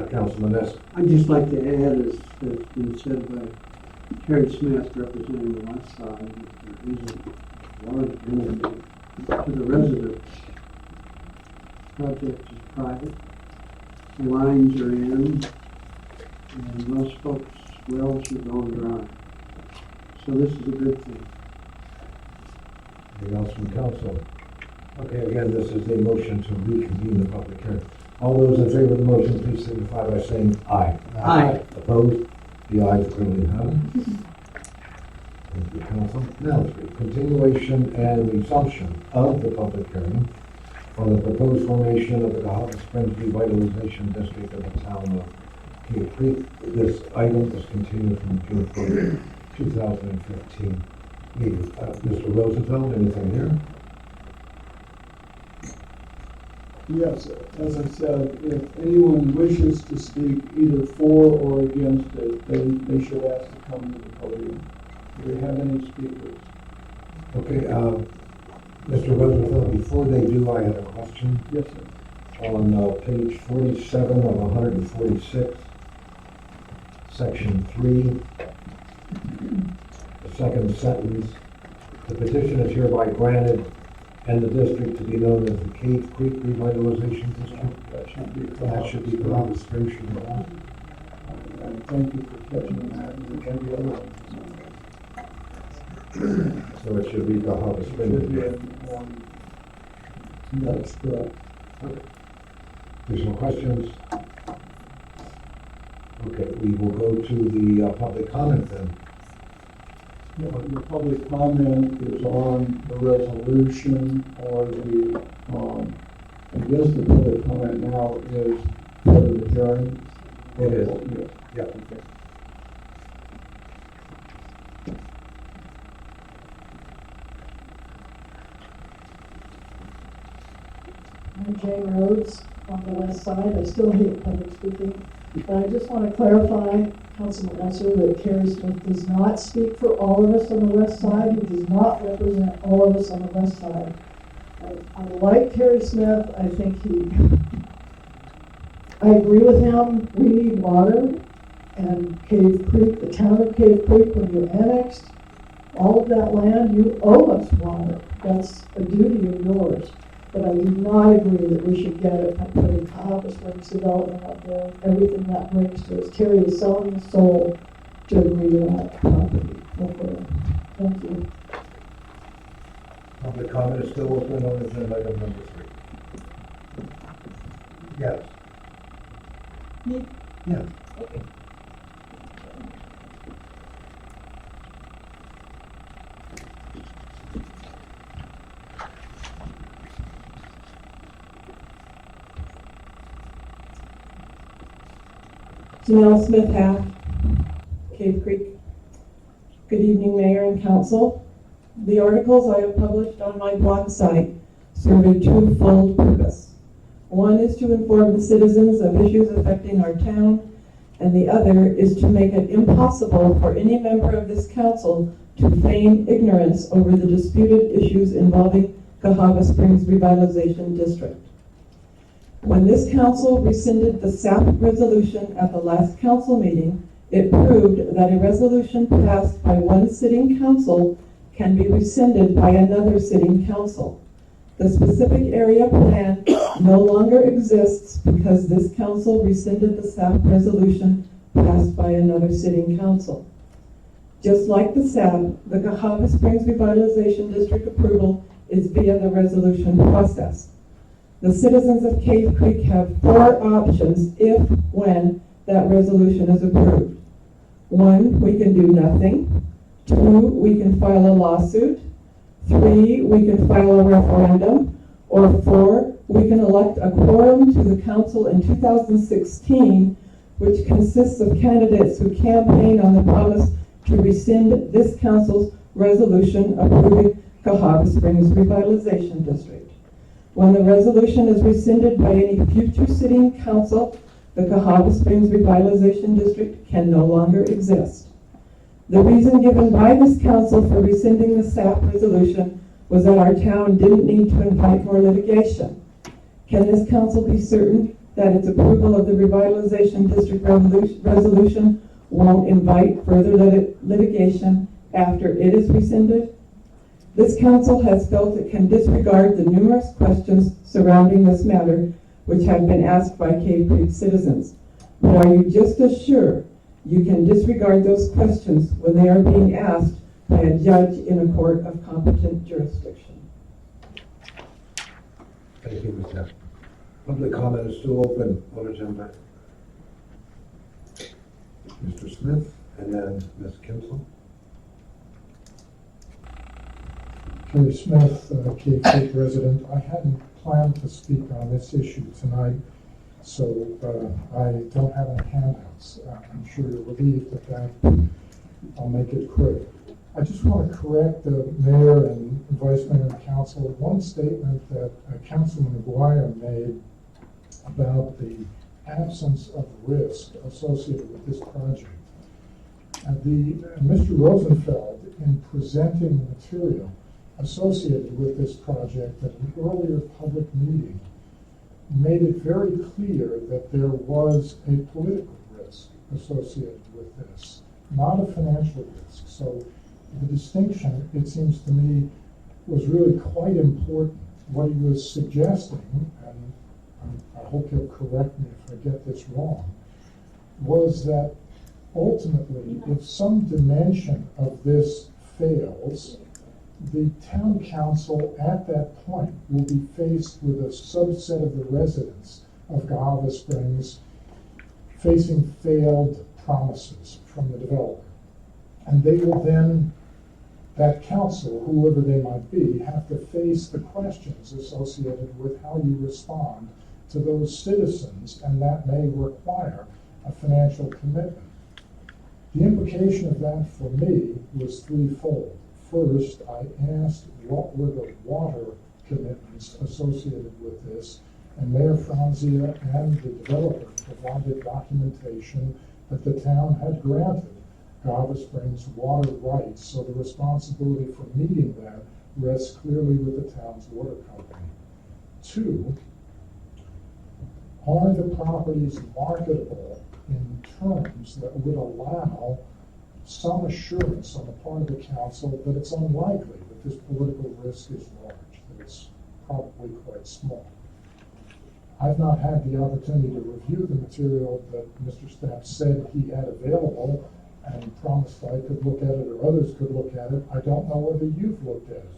Councilman Ness. I'd just like to add, as has been said by Terry Smith, representing the west side, that there is a large benefit to the residents. The project is private, the lines are in, and most folks' wells are going dry. So this is a good thing. Anything else from council? Okay, again, this is a motion to reconvene the public hearing. All those in favor of the motion, please signify by saying aye. Aye. Opposed? The ayes clearly have it. Thank you, council. Now, continuation and resumption of the public hearing on the proposed formation of the Cahaba Springs Revitalization District of the town of Cave Creek. This item is continued from June 4th, 2015 meeting. Mr. Rosenfeld, anything here? Yes, as I said, if anyone wishes to speak either for or against it, they should ask to come to the podium. Do we have any speakers? Okay, Mr. Rosenfeld, before they do, I had a question. Yes, sir. On page 47 of 146, section 3, the second sentence, the petition is hereby granted and the district to be known as the Cave Creek Revitalization District. That should be. That should be Cahaba Springs. And thank you for catching that and every other one. So it should be Cahaba Springs. That's correct. Okay. Additional questions? Okay, we will go to the public comment then. The public comment is on the resolution or the, I guess the public comment now is part of the hearing. It is. Yes. Yeah. Okay. I'm Jane Rhodes on the west side. I still hate public speaking, but I just want to clarify, Councilman Esser, that Terry Smith does not speak for all of us on the west side. He does not represent all of us on the west side. I like Terry Smith. I think I agree with him. We need water, and Cave Creek, the town of Cave Creek, when you annexed all of that land, you owe us water. That's a duty of yours. But I do not agree that we should get it by putting Cahaba Springs development up there, everything that brings to us. Terry is selling his soul to agree to that property. Okay. Thank you. Public comment is still open on agenda item number 3. Yes. Me? Yes. Okay. Janelle Smith-Hack, Cave Creek. Good evening, Mayor and Council. The articles I have published on my blog site serve a twofold purpose. One is to inform the citizens of issues affecting our town, and the other is to make it impossible for any member of this council to feign ignorance over the disputed issues involving Cahaba Springs Revitalization District. When this council rescinded the SAP resolution at the last council meeting, it proved that a resolution passed by one sitting council can be rescinded by another sitting council. The specific area plan no longer exists because this council rescinded the SAP resolution passed by another sitting council. Just like the SAP, the Cahaba Springs Revitalization District approval is via the resolution process. The citizens of Cave Creek have 4 options if, when that resolution is approved. 1, we can do nothing. 2, we can file a lawsuit. 3, we can file a referendum. Or 4, we can elect a quorum to the council in 2016, which consists of candidates who campaign on the promise to rescind this council's resolution approving Cahaba Springs Revitalization District. When the resolution is rescinded by any future sitting council, the Cahaba Springs Revitalization District can no longer exist. The reason given by this council for rescinding the SAP resolution was that our town didn't need to invite more litigation. Can this council be certain that its approval of the Revitalization District resolution won't invite further litigation after it is rescinded? This council has felt it can disregard the numerous questions surrounding this matter which have been asked by Cave Creek citizens. But are you just as sure you can disregard those questions when they are being asked by a judge in a court of competent jurisdiction? Thank you, Ms. Knapp. Public comment is still open. Mr. Smith, and then Ms. Kinsel. Kerry Smith, Cave Creek resident. I hadn't planned to speak on this issue tonight, so I don't have any handouts. I'm sure you're relieved at that. I'll make it quick. I just want to correct the mayor and vice mayor and council. One statement that Councilman McGuire made about the absence of risk associated with this project. Mr. Rosenfeld, in presenting the material associated with this project at an earlier public meeting, made it very clear that there was a political risk associated with this, not a financial risk. So the distinction, it seems to me, was really quite important. What he was suggesting, and I hope he'll correct me if I get this wrong, was that ultimately, if some dimension of this fails, the town council at that point will be faced with a subset of the residents of Cahaba Springs facing failed promises from the developer. And they will then, that council, whoever they might be, have to face the questions associated with how you respond to those citizens, and that may require a financial commitment. The implication of that for me was threefold. First, I asked what were the water commitments associated with this, and Mayor Franzia and the developer provided documentation that the town had granted Cahaba Springs water rights, so the responsibility for meeting that rests clearly with the town's water company. 2, are the properties marketable in terms that would allow some assurance on the part of the council that it's unlikely that this political risk is large, that it's probably quite small. I've not had the opportunity to review the material that Mr. Stapp said he had available and promised I could look at it or others could look at it. I don't know whether you've looked at it.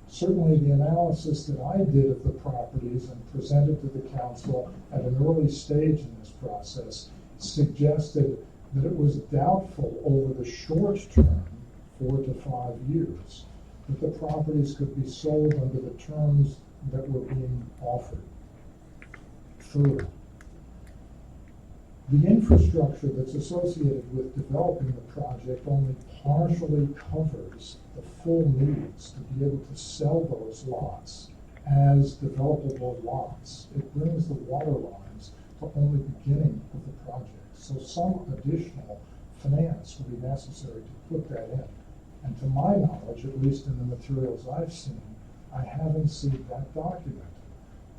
Certainly the analysis that I did of the properties and presented to the council at an early stage in this process suggested that it was doubtful over the short term, 4 to 5 years, that the properties could be sold under the terms that were being offered. Third, the infrastructure that's associated with developing the project only partially covers the full needs to be able to sell those lots as developable lots. It brings the water lines to only the beginning of the project. So some additional finance will be necessary to put that in. And to my knowledge, at least in the materials I've seen, I haven't seen that documented.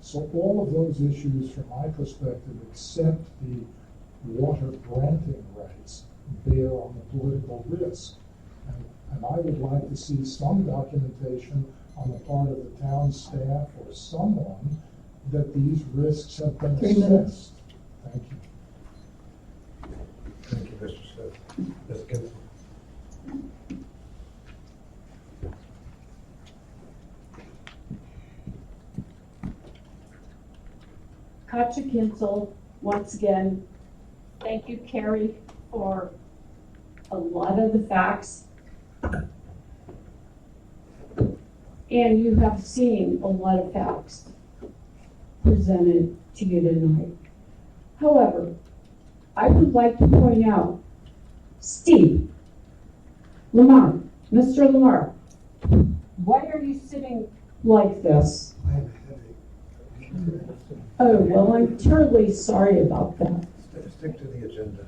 So all of those issues from my perspective, except the water granting rights, bear on the political risk. And I would like to see some documentation on the part of the town staff or someone that these risks have been assessed. Thank you. Thank you, Mr. Smith. Ms. Kinsel. Katja Kinsel, once again, thank you, Carrie, for a lot of the facts. And you have seen a lot of facts presented to you tonight. However, I would like to point out, Steve Lamar, Mr. Lamar, why are you sitting like this? I have a headache. Oh, well, I'm terribly sorry about that. Stick to the agenda.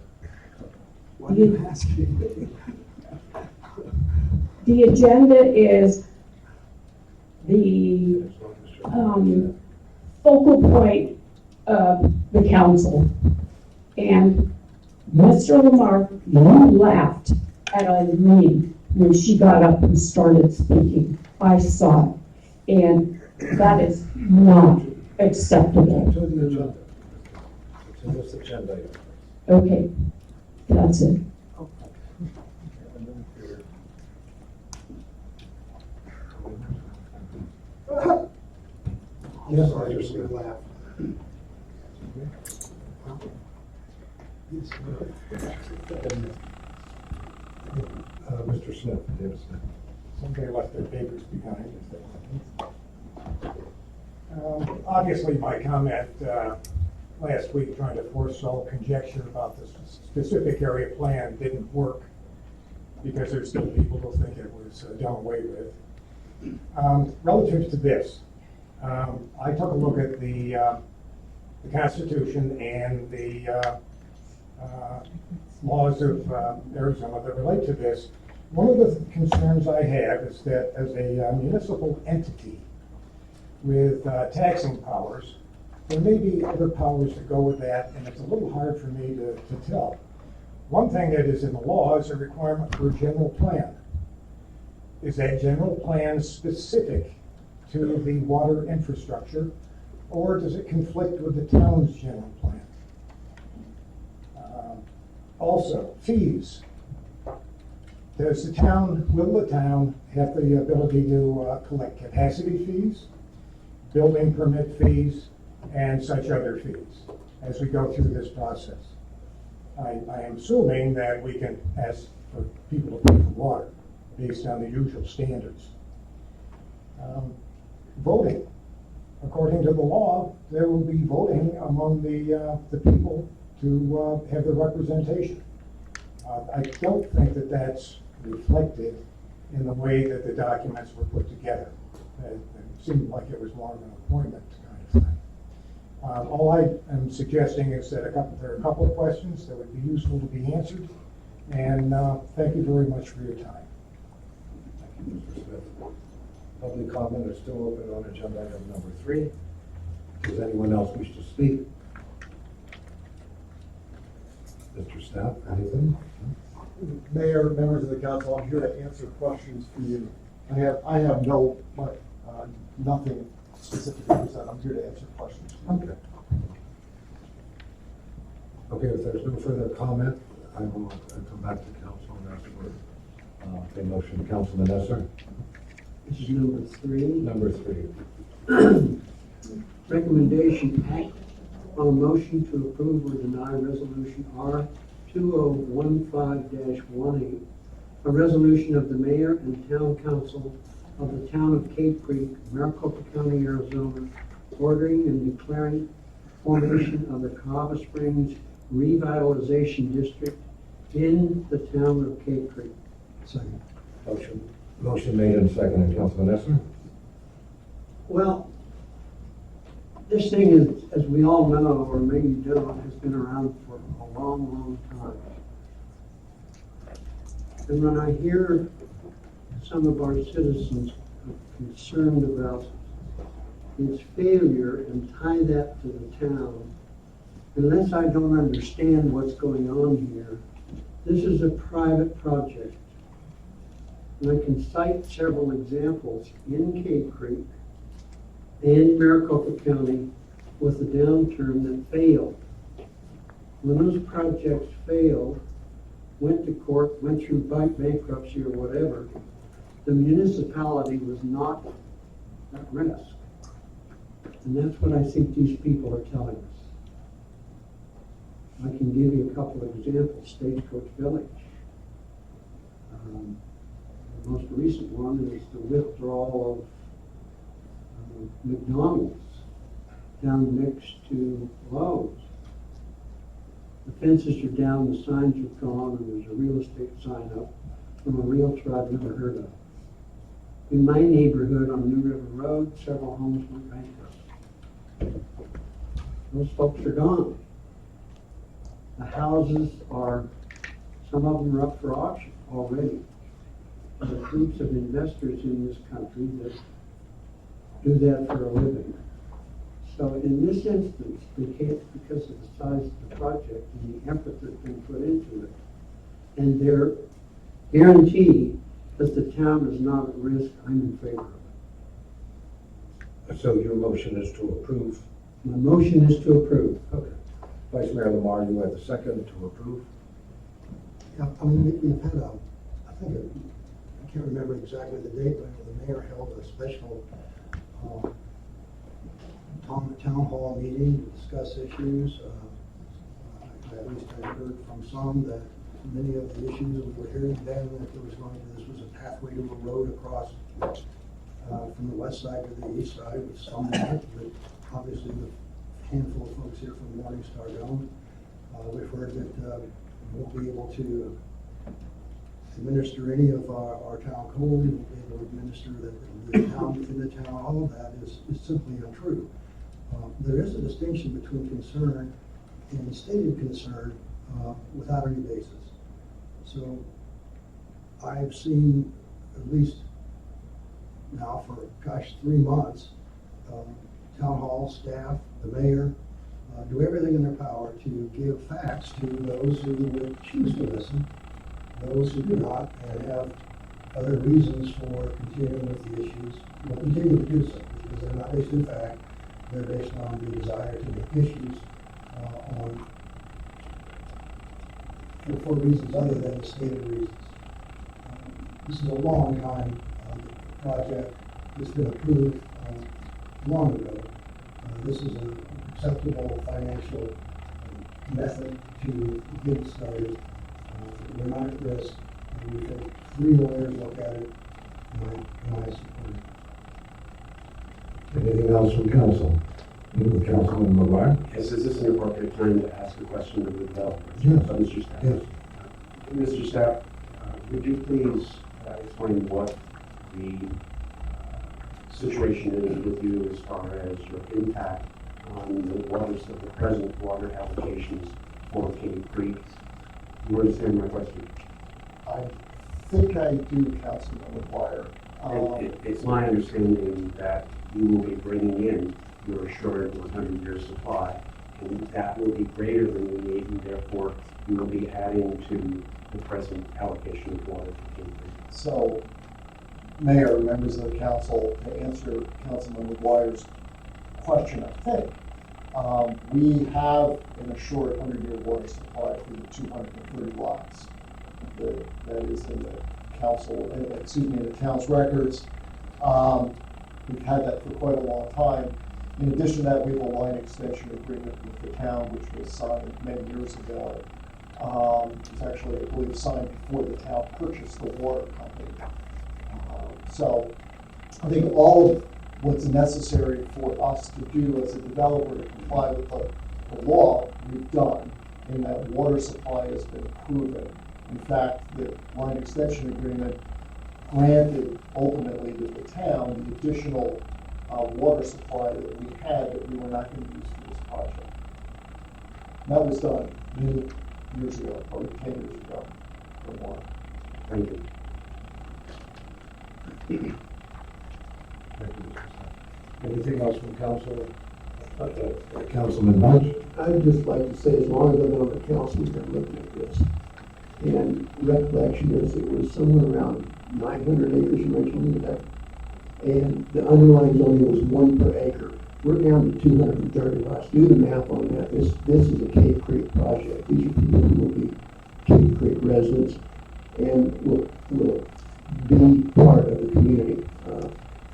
Why are you asking me? The agenda is the focal point of the council. And Mr. Lamar, you laughed at Eileen when she got up and started speaking. I saw it. And that is not acceptable. To the agenda. To this agenda. Okay, that's it. Yes, I just laugh. Mr. Smith, David Smith. Somebody left their papers behind. Obviously, my comment last week trying to forestall conjecture about this specific area plan didn't work because there's still people who think it was done away with. Relative to this, I took a look at the Constitution and the laws of Arizona that relate to this. One of the concerns I have is that as a municipal entity with taxing powers, there may be other powers that go with that, and it's a little hard for me to tell. One thing that is in the law is a requirement for a general plan. Is that general plan specific to the water infrastructure, or does it conflict with the town's general plan? Also, fees. Will the town have the ability to collect capacity fees, building permit fees, and such other fees as we go through this process? I am assuming that we can ask for people to pay for water based on the usual standards. Voting. According to the law, there will be voting among the people to have the representation. I don't think that that's reflected in the way that the documents were put together. It seemed like it was more of an appointment kind of thing. All I am suggesting is that there are a couple of questions that would be useful to be answered, and thank you very much for your time. Thank you, Mr. Smith. Public comment is still open on agenda item number 3. Does anyone else wish to speak? Mr. Staff, anything? Mayor, members of the council, I'm here to answer questions for you. I have nothing specific to present. I'm here to answer questions. Okay. Okay, if there's no further comment, I will come back to council and ask for a motion. Councilman Esser? This is number 3. Number 3. Recommendation act on a motion to approve or deny resolution R 2015-18, a resolution of the mayor and town council of the town of Cape Creek, Maricopa County, Arizona, ordering and declaring formation of the Cahaba Springs Revitalization District in the town of Cape Creek. Second. Motion made and seconded. Councilman Esser? Well, this thing is, as we all know, or maybe you don't, has been around for a long, long time. And when I hear some of our citizens concerned about its failure and tie that to the town, unless I don't understand what's going on here, this is a private project. And I can cite several examples in Cape Creek and Maricopa County with a downturn that failed. When those projects failed, went to court, went through bankruptcy or whatever, the municipality was not at risk. And that's what I think these people are telling us. I can give you a couple of examples. Stagecoach Village. The most recent one is the withdrawal of McDonald's down next to Lowe's. The fences are down, the signs are gone, and there's a real estate sign up from a realtor I've never heard of. In my neighborhood on New River Road, several homes went bankrupt. Those folks are gone. The houses are, some of them are up for auction already. There are groups of investors in this country that do that for a living. So in this instance, they can't, because of the size of the project and the effort that's been put into it, and their guarantee that the town is not at risk, I'm in favor of it. So your motion is to approve? My motion is to approve. Okay. Vice Mayor Lamar, you have the second to approve? Yeah, I mean, we've had I can't remember exactly the date, but the mayor held a special town hall meeting to discuss issues. At least I heard from some that many of the issues that we were hearing then, that this was a pathway to a road across from the west side to the east side, with some that, but obviously with a handful of folks here from Morningstar don't. We've heard that we won't be able to administer any of our town code, we won't be able to administer the town within the town. All of that is simply untrue. There is a distinction between concern and stated concern without any basis. So I've seen at least now for, 3 months, town hall staff, the mayor, do everything in their power to give facts to those who would choose to listen, those who do not, and have other reasons for continuing with the issues, will continue to do so, because they're not based in fact, they're based on the desire to make issues for reasons other than the stated reasons. This is a long time project. It's been approved long ago. This is an acceptable financial method to get it started. We're not at risk. We've had 3 lawyers look at it, and I support it. Anything else from council? Councilman McGuire? Yes, is this an appropriate time to ask a question of the developer? Yes. Mr. Staff. Yes. Mr. Staff, would you please explain what the situation is with you as far as your impact on the present water allocations for Cave Creek? Do you understand my question? I think I do, Councilman McGuire. It's my understanding that you will be bringing in your assured 100-year supply, and that will be greater than you need, and therefore you will be adding to the present allocation of water for Cave Creek. So, Mayor, members of the council, to answer Councilman McGuire's question, I think, we have an assured 100-year water supply for the 230 lots that is in the the town's records. We've had that for quite a long time. In addition to that, we have a line extension agreement with the town, which was signed many years ago. It was actually, I believe, signed before the town purchased the water company. So I think all of what's necessary for us to do as a developer to comply with the law, we've done, and that water supply has been proven. In fact, the line extension agreement granted ultimately to the town the additional water supply that we had that we were not going to use for this project. And that was done many years ago, probably 10 years ago or more. Thank you. Anything else from council? Councilman Bunch? I'd just like to say, as long as I've been on the council, we've been looking at this. And recollection is it was somewhere around 900 acres originally, and the underlying zoning was 1 per acre. We're down to 230 lots. Do the math on that. This is a Cave Creek project. These are people who will be Cave Creek residents and will be part of the community.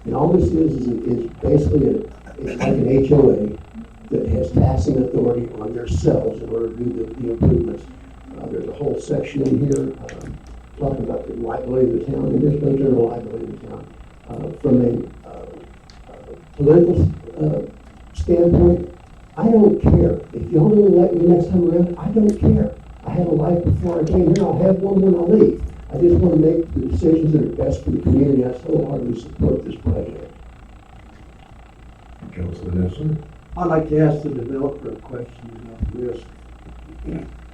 And all this is basically it's like an HOA that has taxing authority on themselves in order to do the improvements. There's a whole section in here talking about the liability of the town, and there's no general liability of the town. From a political standpoint, I don't care. If y'all don't elect me next time around, I don't care. I had a life before I came here, I'll have one when I leave. I just want to make the decisions that are best for the community. I wholeheartedly support this project. Councilor Nestor? I'd like to ask the developer a question about risk.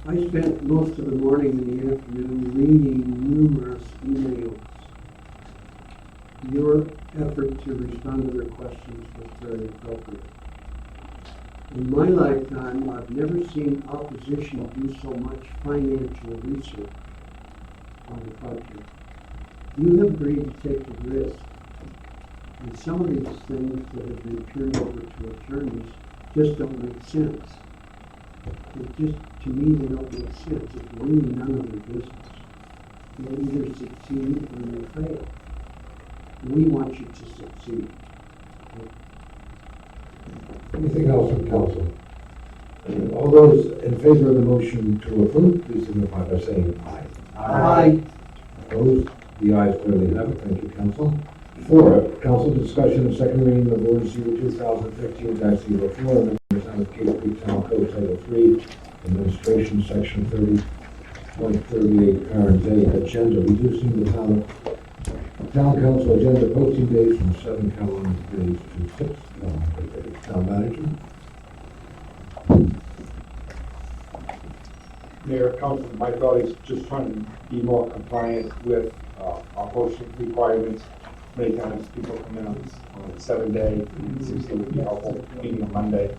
I spent most of the morning and the afternoon reading numerous emails. Your effort to respond to their questions was very appropriate. In my lifetime, I've never seen opposition do so much financial research on the project. You have agreed to take the risk. And some of these things that have been turned over to attorneys just don't make sense. It just, to me, they don't make sense. It's really none of their business. They either succeed or they fail. We want you to succeed. Anything else from council? All those in favor of the motion to approve, please signify by saying aye. Aye. Opposed? The ayes clearly have it. Thank you, council. 4, council discussion of second reading of ordinance 2015-04, amendment of Cape Creek Town Code Title 3, Administration, Section 30.38, Parent A, agenda, reducing the town council agenda posting days from 7 calendar days to 6 calendar days. Town manager? Mayor, council, my thought is just trying to be more compliant with our posting requirements. Many times people come in on a 7-day, 6-day would be helpful, meaning a Monday.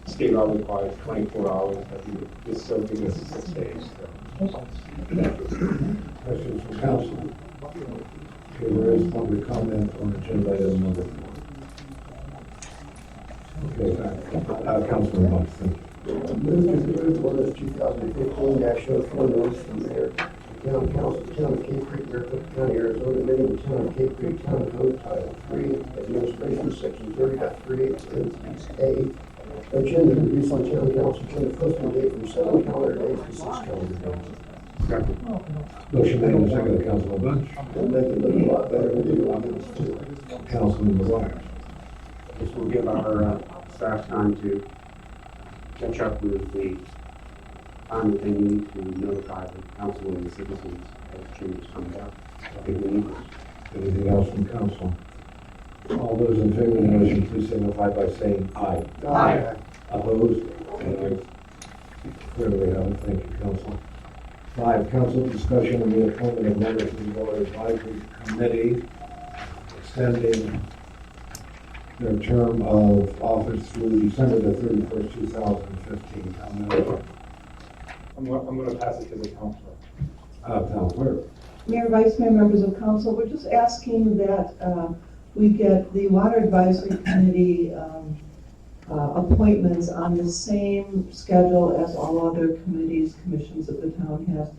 State law requires 24 hours, but we would just still give us 6 days. Questions from council? Okay, there is public comment on agenda item number 4. Okay, Councilman Bunce, thank you. Move to approve ordinance 2015-04, notice from Mayor, Town Council, Town of Cape Creek, Maricopa County, Arizona, amending the Town of Cape Creek Town Code Title 3, Administration, Section 30.38, agenda, reduce on Town Council agenda posting date from 7 calendar days to 6 calendar days. Motion made and seconded, Councilman Bunch. It'll make it look a lot better than the ordinance too. Councilman McGuire. This will give our staff time to catch up with the time that they need to notify the council and the citizens as changes come about. I think we need this. Anything else from council? All those in favor of the motion, please signify by saying aye. Aye. Opposed? And I clearly have it. Thank you, council. 5, council discussion on the appointment of members of the Water Advisory Committee, extending their term of office through December the 31st, 2015. I'm going to pass it to the council. Town clerk. Mayor, Vice Mayor, members of council, we're just asking that we get the Water Advisory Committee appointments on the same schedule as all other committees, commissions that the town has.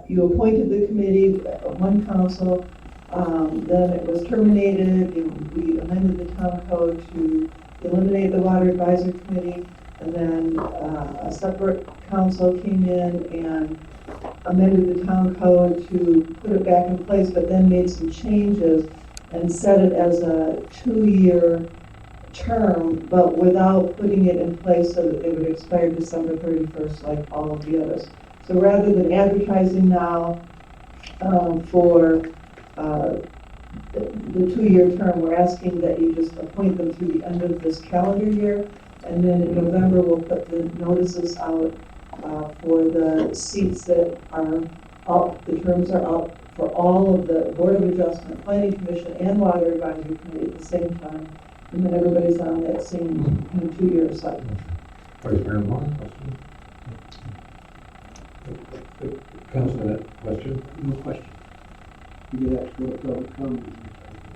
You appointed the committee, one council, then it was terminated, we amended the town code to eliminate the Water Advisory Committee, and then a separate council came in and amended the town code to put it back in place, but then made some changes and set it as a 2-year term, but without putting it in place so that it would expire December 31st like all of the others. So rather than advertising now for the 2-year term, we're asking that you just appoint them through the end of this calendar year, and then in November we'll put the notices out for the seats that are up, the terms are up for all of the Board of Adjustment, Planning Commission, and Water Advisory Committee at the same time, and then everybody's on that same 2-year cycle. Vice Mayor Moore, question? Councilman, question? No question. You get that to go to public comment.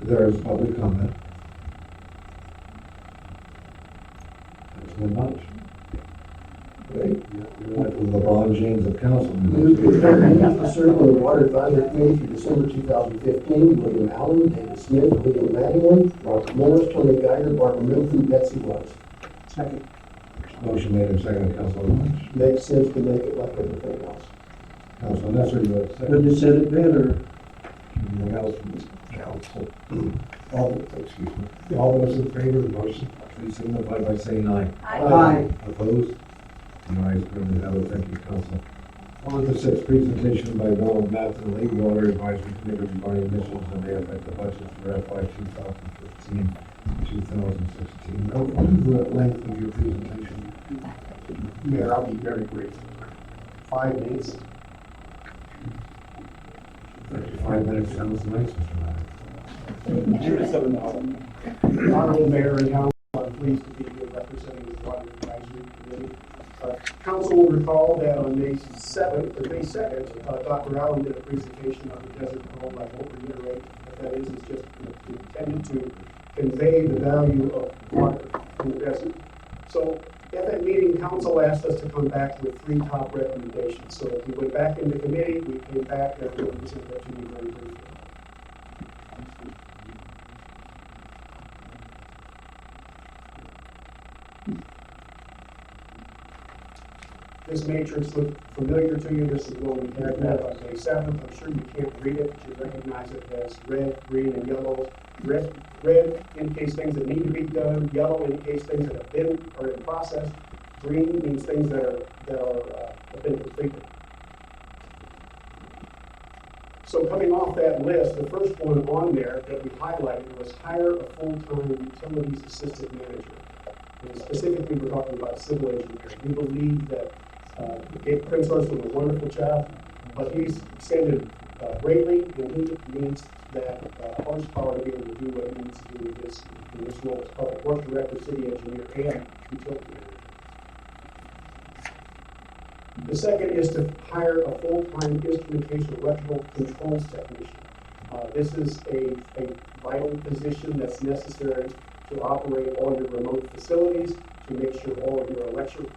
There is public comment. Councilman Bunch. Right? You're like the LeBron James of council. Move to serve on the Water Advisory Committee through December 2015, William Allen, David Smith, William Mattingly, Robert Morris, Tony Geiger, Barbara Middleton, Betsy Wise. Second. Motion made and seconded, Councilman Lynch. Makes sense to make it like everything else. Councilman Nestor, you have a second? Could you said it better? Anything else from the council? Excuse me. All those in favor of the motion, please signify by saying aye. Aye. Opposed? No ayes, permitted, have it. Thank you, Council. On to 6, presentation by Donald Matheson, Lake Water Advisory Committee regarding emissions that may affect the budget for FY 2015, 2016. What is the length of your presentation? Mayor, I'll be very brief. 5 minutes. 5 minutes sounds nice, Mr. Matheson. Honorable Mayor and Council, I'm pleased to be here representing the Water Advisory Committee. Council will recall that on May 2nd, Dr. Allen did a presentation on the desert home. I won't reiterate what that is. It's just intended to convey the value of water in the desert. So at that meeting, Council asked us to come back with 3 top recommendations. So we went back into committee, we came back, and we presented that to you very briefly. This matrix looked familiar to you. This is what we had met on May 7th. I'm sure you can't read it, but you recognize it as red, green, and yellow. Red indicates things that need to be done. Yellow indicates things that have been or in process. Green means things that have been completed. So coming off that list, the first one on there that we highlighted was hire a full-time utilities assistant manager. And specifically, we're talking about civil engineering. We believe that Gabe Prinzhorst did a wonderful job, but he's extended greatly, and he needs that horsepower to be able to do what he needs to do in this role as public works director, city engineer, and utility manager. The second is to hire a full-time instrumentation electrical controls technician. This is a vital position that's necessary to operate all your remote facilities, to make sure all of your electrical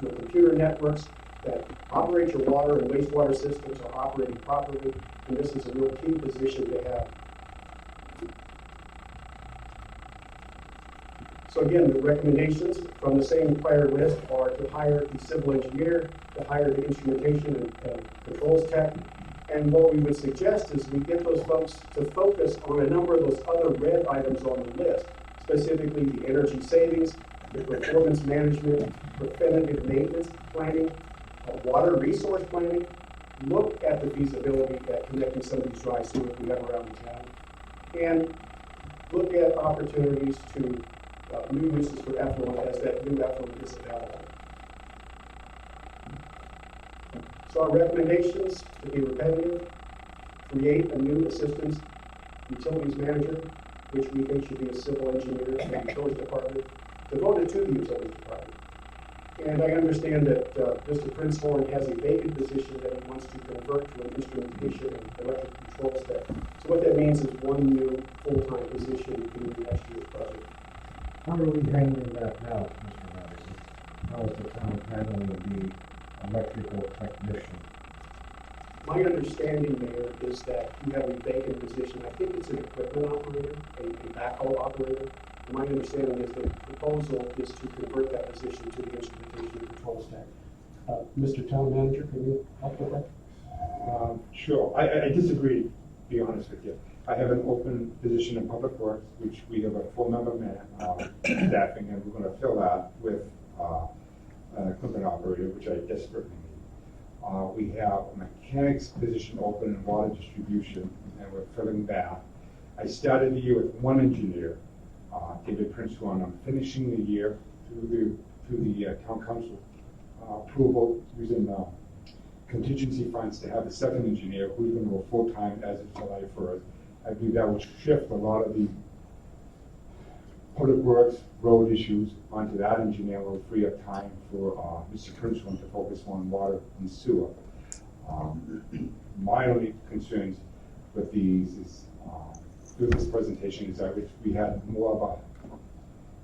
your computer networks that operate your water and wastewater systems are operating properly, and this is a real key position to have. So again, the recommendations from the same prior list are to hire the civil engineer, to hire the instrumentation and controls tech, and what we would suggest is we get those folks to focus on a number of those other red items on the list, specifically the energy savings, the performance management, preventative maintenance planning, water resource planning. Look at the feasibility at connecting some of these dry sewers we have around the town, and look at opportunities to new uses for effluent as that new effluent is available. So our recommendations, to be repetitive, create a new assistant utilities manager, which we think should be a civil engineer in the utilities department, devoted to the utilities department. And I understand that Mr. Prinzhorn has a vacant position that he wants to convert to an instrumentation and electric controls tech. So what that means is one new full-time position in the next year's budget. How are we handling that now, Mr. Madison? How is the town handling the electrical technician? My understanding, Mayor, is that you have a vacant position. I think it's an equipment operator, a backhoe operator. And my understanding is the proposal is to convert that position to the instrumentation and controls tech. Mr. Town Manager, can you help with that? Sure. I disagree, to be honest with you. I have an open position in Public Works, which we have a 4-member man staffing, and we're going to fill that with an equipment operator, which I desperately need. We have a mechanics position open in water distribution, and we're filling that. I started the year with 1 engineer, David Prinzhorn. I'm finishing the year through the town council approval using contingency funds to have the 2nd engineer who's going to go full-time as of July 1st. I believe that will shift a lot of the public works, road issues onto that engineer. Will free up time for Mr. Prinzhorn to focus on water and sewer. My only concerns with these is, through this presentation, is that we had more of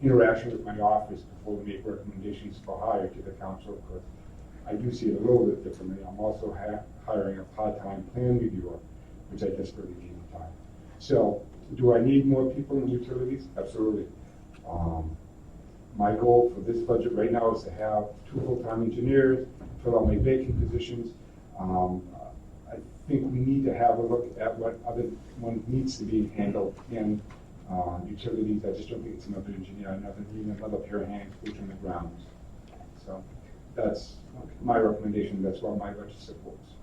interaction with my office before we make recommendations for hire to the council, because I do see it a little bit differently. I'm also hiring a part-time plan reviewer, which I desperately need time. So, do I need more people in utilities? Absolutely. My goal for this budget right now is to have 2 full-time engineers, fill out my vacant positions. I think we need to have a look at what other one needs to be handled in utilities. I just don't think it's another engineer, another pair of hands, boots on the ground. So that's my recommendation. That's what my budget supports.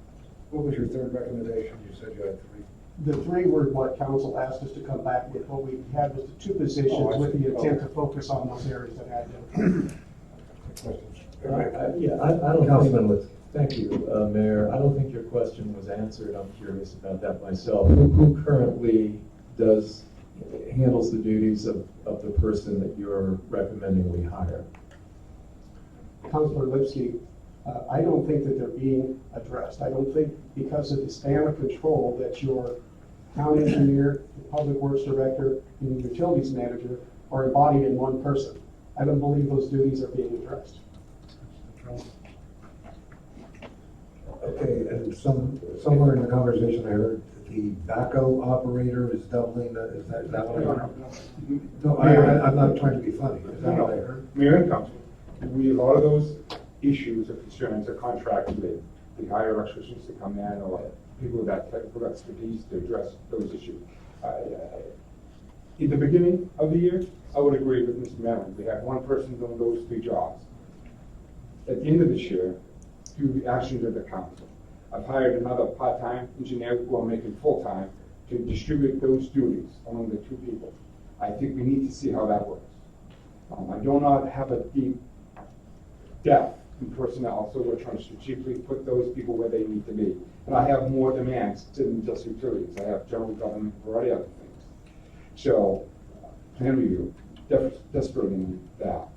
What was your third recommendation? You said you had 3. The 3 were what council asked us to come back with. What we had was the 2 positions Oh, I with see. the intent to focus on those areas that had them. I don't think, thank you, Mayor. I don't think your question was answered. I'm curious about that myself. Who currently handles the duties of the person that you're recommending we hire? Councilor Lipsky, I don't think that they're being addressed. I don't think because of the span of control that your town engineer, the public works director, and the utilities manager are embodied in one person. I don't believe those duties are being addressed. Okay, and somewhere in the conversation I heard the backhoe operator is doubling, is that what I heard? No, I'm not trying to be funny. Is that what I heard? Mayor and council, a lot of those issues or concerns are contracted with. We hire electricians to come in or people with that technical expertise to address those issues. In the beginning of the year, I would agree with Mr. Mellon. We had one person doing those 3 jobs. At the end of this year, through the actions of the council, I've hired another part-time engineer who I'm making full-time to distribute those duties among the 2 people. I think we need to see how that works. I do not have a deep depth in personnel, so we're trying to strategically put those people where they need to be. And I have more demands than just utilities. I have general government, a variety of other things. So, plan review, desperately need that.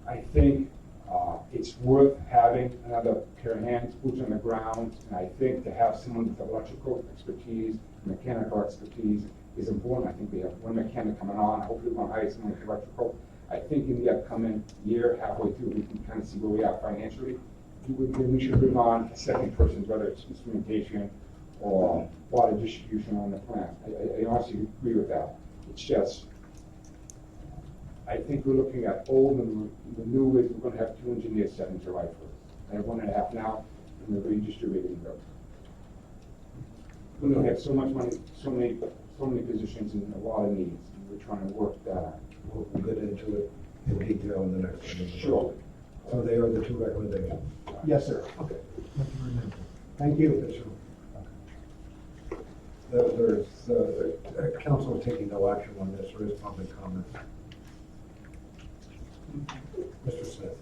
I think it's worth having another pair of hands, boots on the ground, and I think to have someone with electrical expertise, mechanical expertise is important. I think we have one mechanic coming on. Hopefully we're going to hire someone with electrical. I think in the upcoming year, halfway through, we can kind of see where we are financially. We should bring on a second person, whether it's instrumentation or water distribution on the plant. I honestly agree with that. It's just, I think we're looking at old and the new is we're going to have 2 engineers starting July 1st. I have 1.5 now, and we're redistributing those. We're going to have so much money, so many positions and a lot of needs. And we're trying to work that out. We'll get into it in detail in the next one. Sure. So they are the 2 recommendations. Yes, sir. Okay. Thank you. There's, council is taking no action on this. There is public comment. Mr. Smith.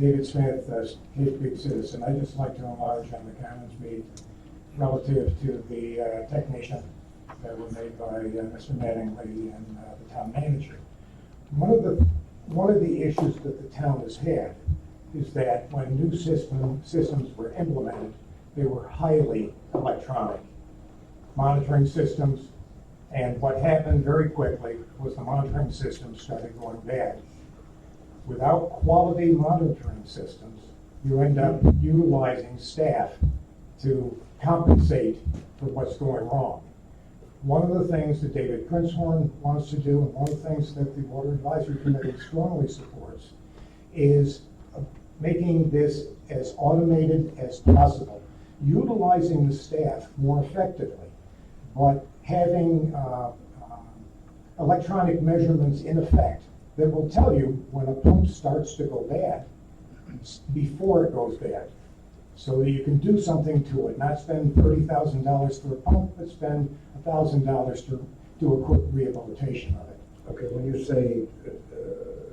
David Smith, Cave Creek citizen. I'd just like to enlarge on the comments made relative to the technician that were made by Mr. Mattingly and the town manager. One of the issues that the town has had is that when new systems were implemented, they were highly electronic monitoring systems, and what happened very quickly was the monitoring systems started going bad. Without quality monitoring systems, you end up utilizing staff to compensate for what's going wrong. One of the things that David Prinzhorn wants to do, and one of the things that the Water Advisory Committee strongly supports, is making this as automated as possible, utilizing the staff more effectively, but having electronic measurements in effect that will tell you when a pump starts to go bad before it goes bad, so that you can do something to it, not spend $30,000 for a pump, but spend $1,000 to do a quick rehabilitation of it. Okay, when you say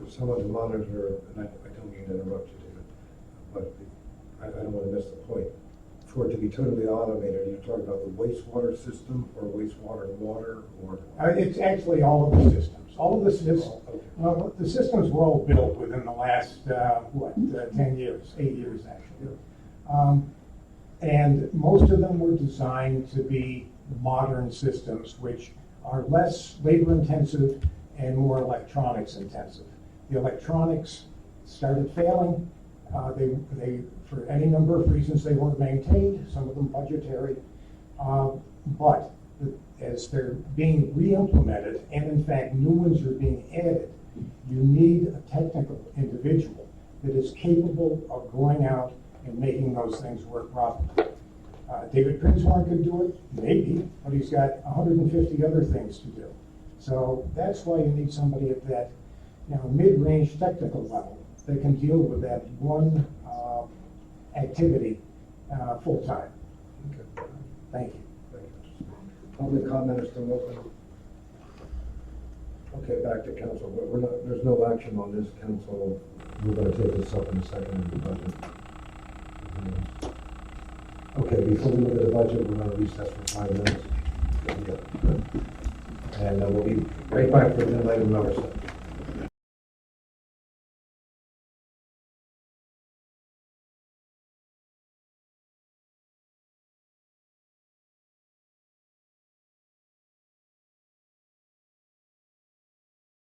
someone to monitor, and I don't mean to interrupt you, David, but I don't want to miss the point. For it to be totally automated, are you talking about the wastewater system or wastewater water, or? It's actually all of the systems. All of the systems. Well, the systems were all built within the last 10 years, 8 years actually. And most of them were designed to be modern systems, which are less labor intensive and more electronics intensive. The electronics started failing. For any number of reasons, they weren't maintained, some of them budgetary. But as they're being re-implemented, and in fact, new ones are being added, you need a technical individual that is capable of going out and making those things work properly. David Prinzhorn could do it, maybe, but he's got 150 other things to do. So that's why you need somebody at that, mid-range technical level that can deal with that one activity full-time. Okay. Thank you. Public comment is still open. Okay, back to council. There's no action on this, council. We're gonna take this up in a second in the budget. Okay, before we look at the budget, we're gonna recess for 5 minutes. And we'll be right back for agenda item number 7.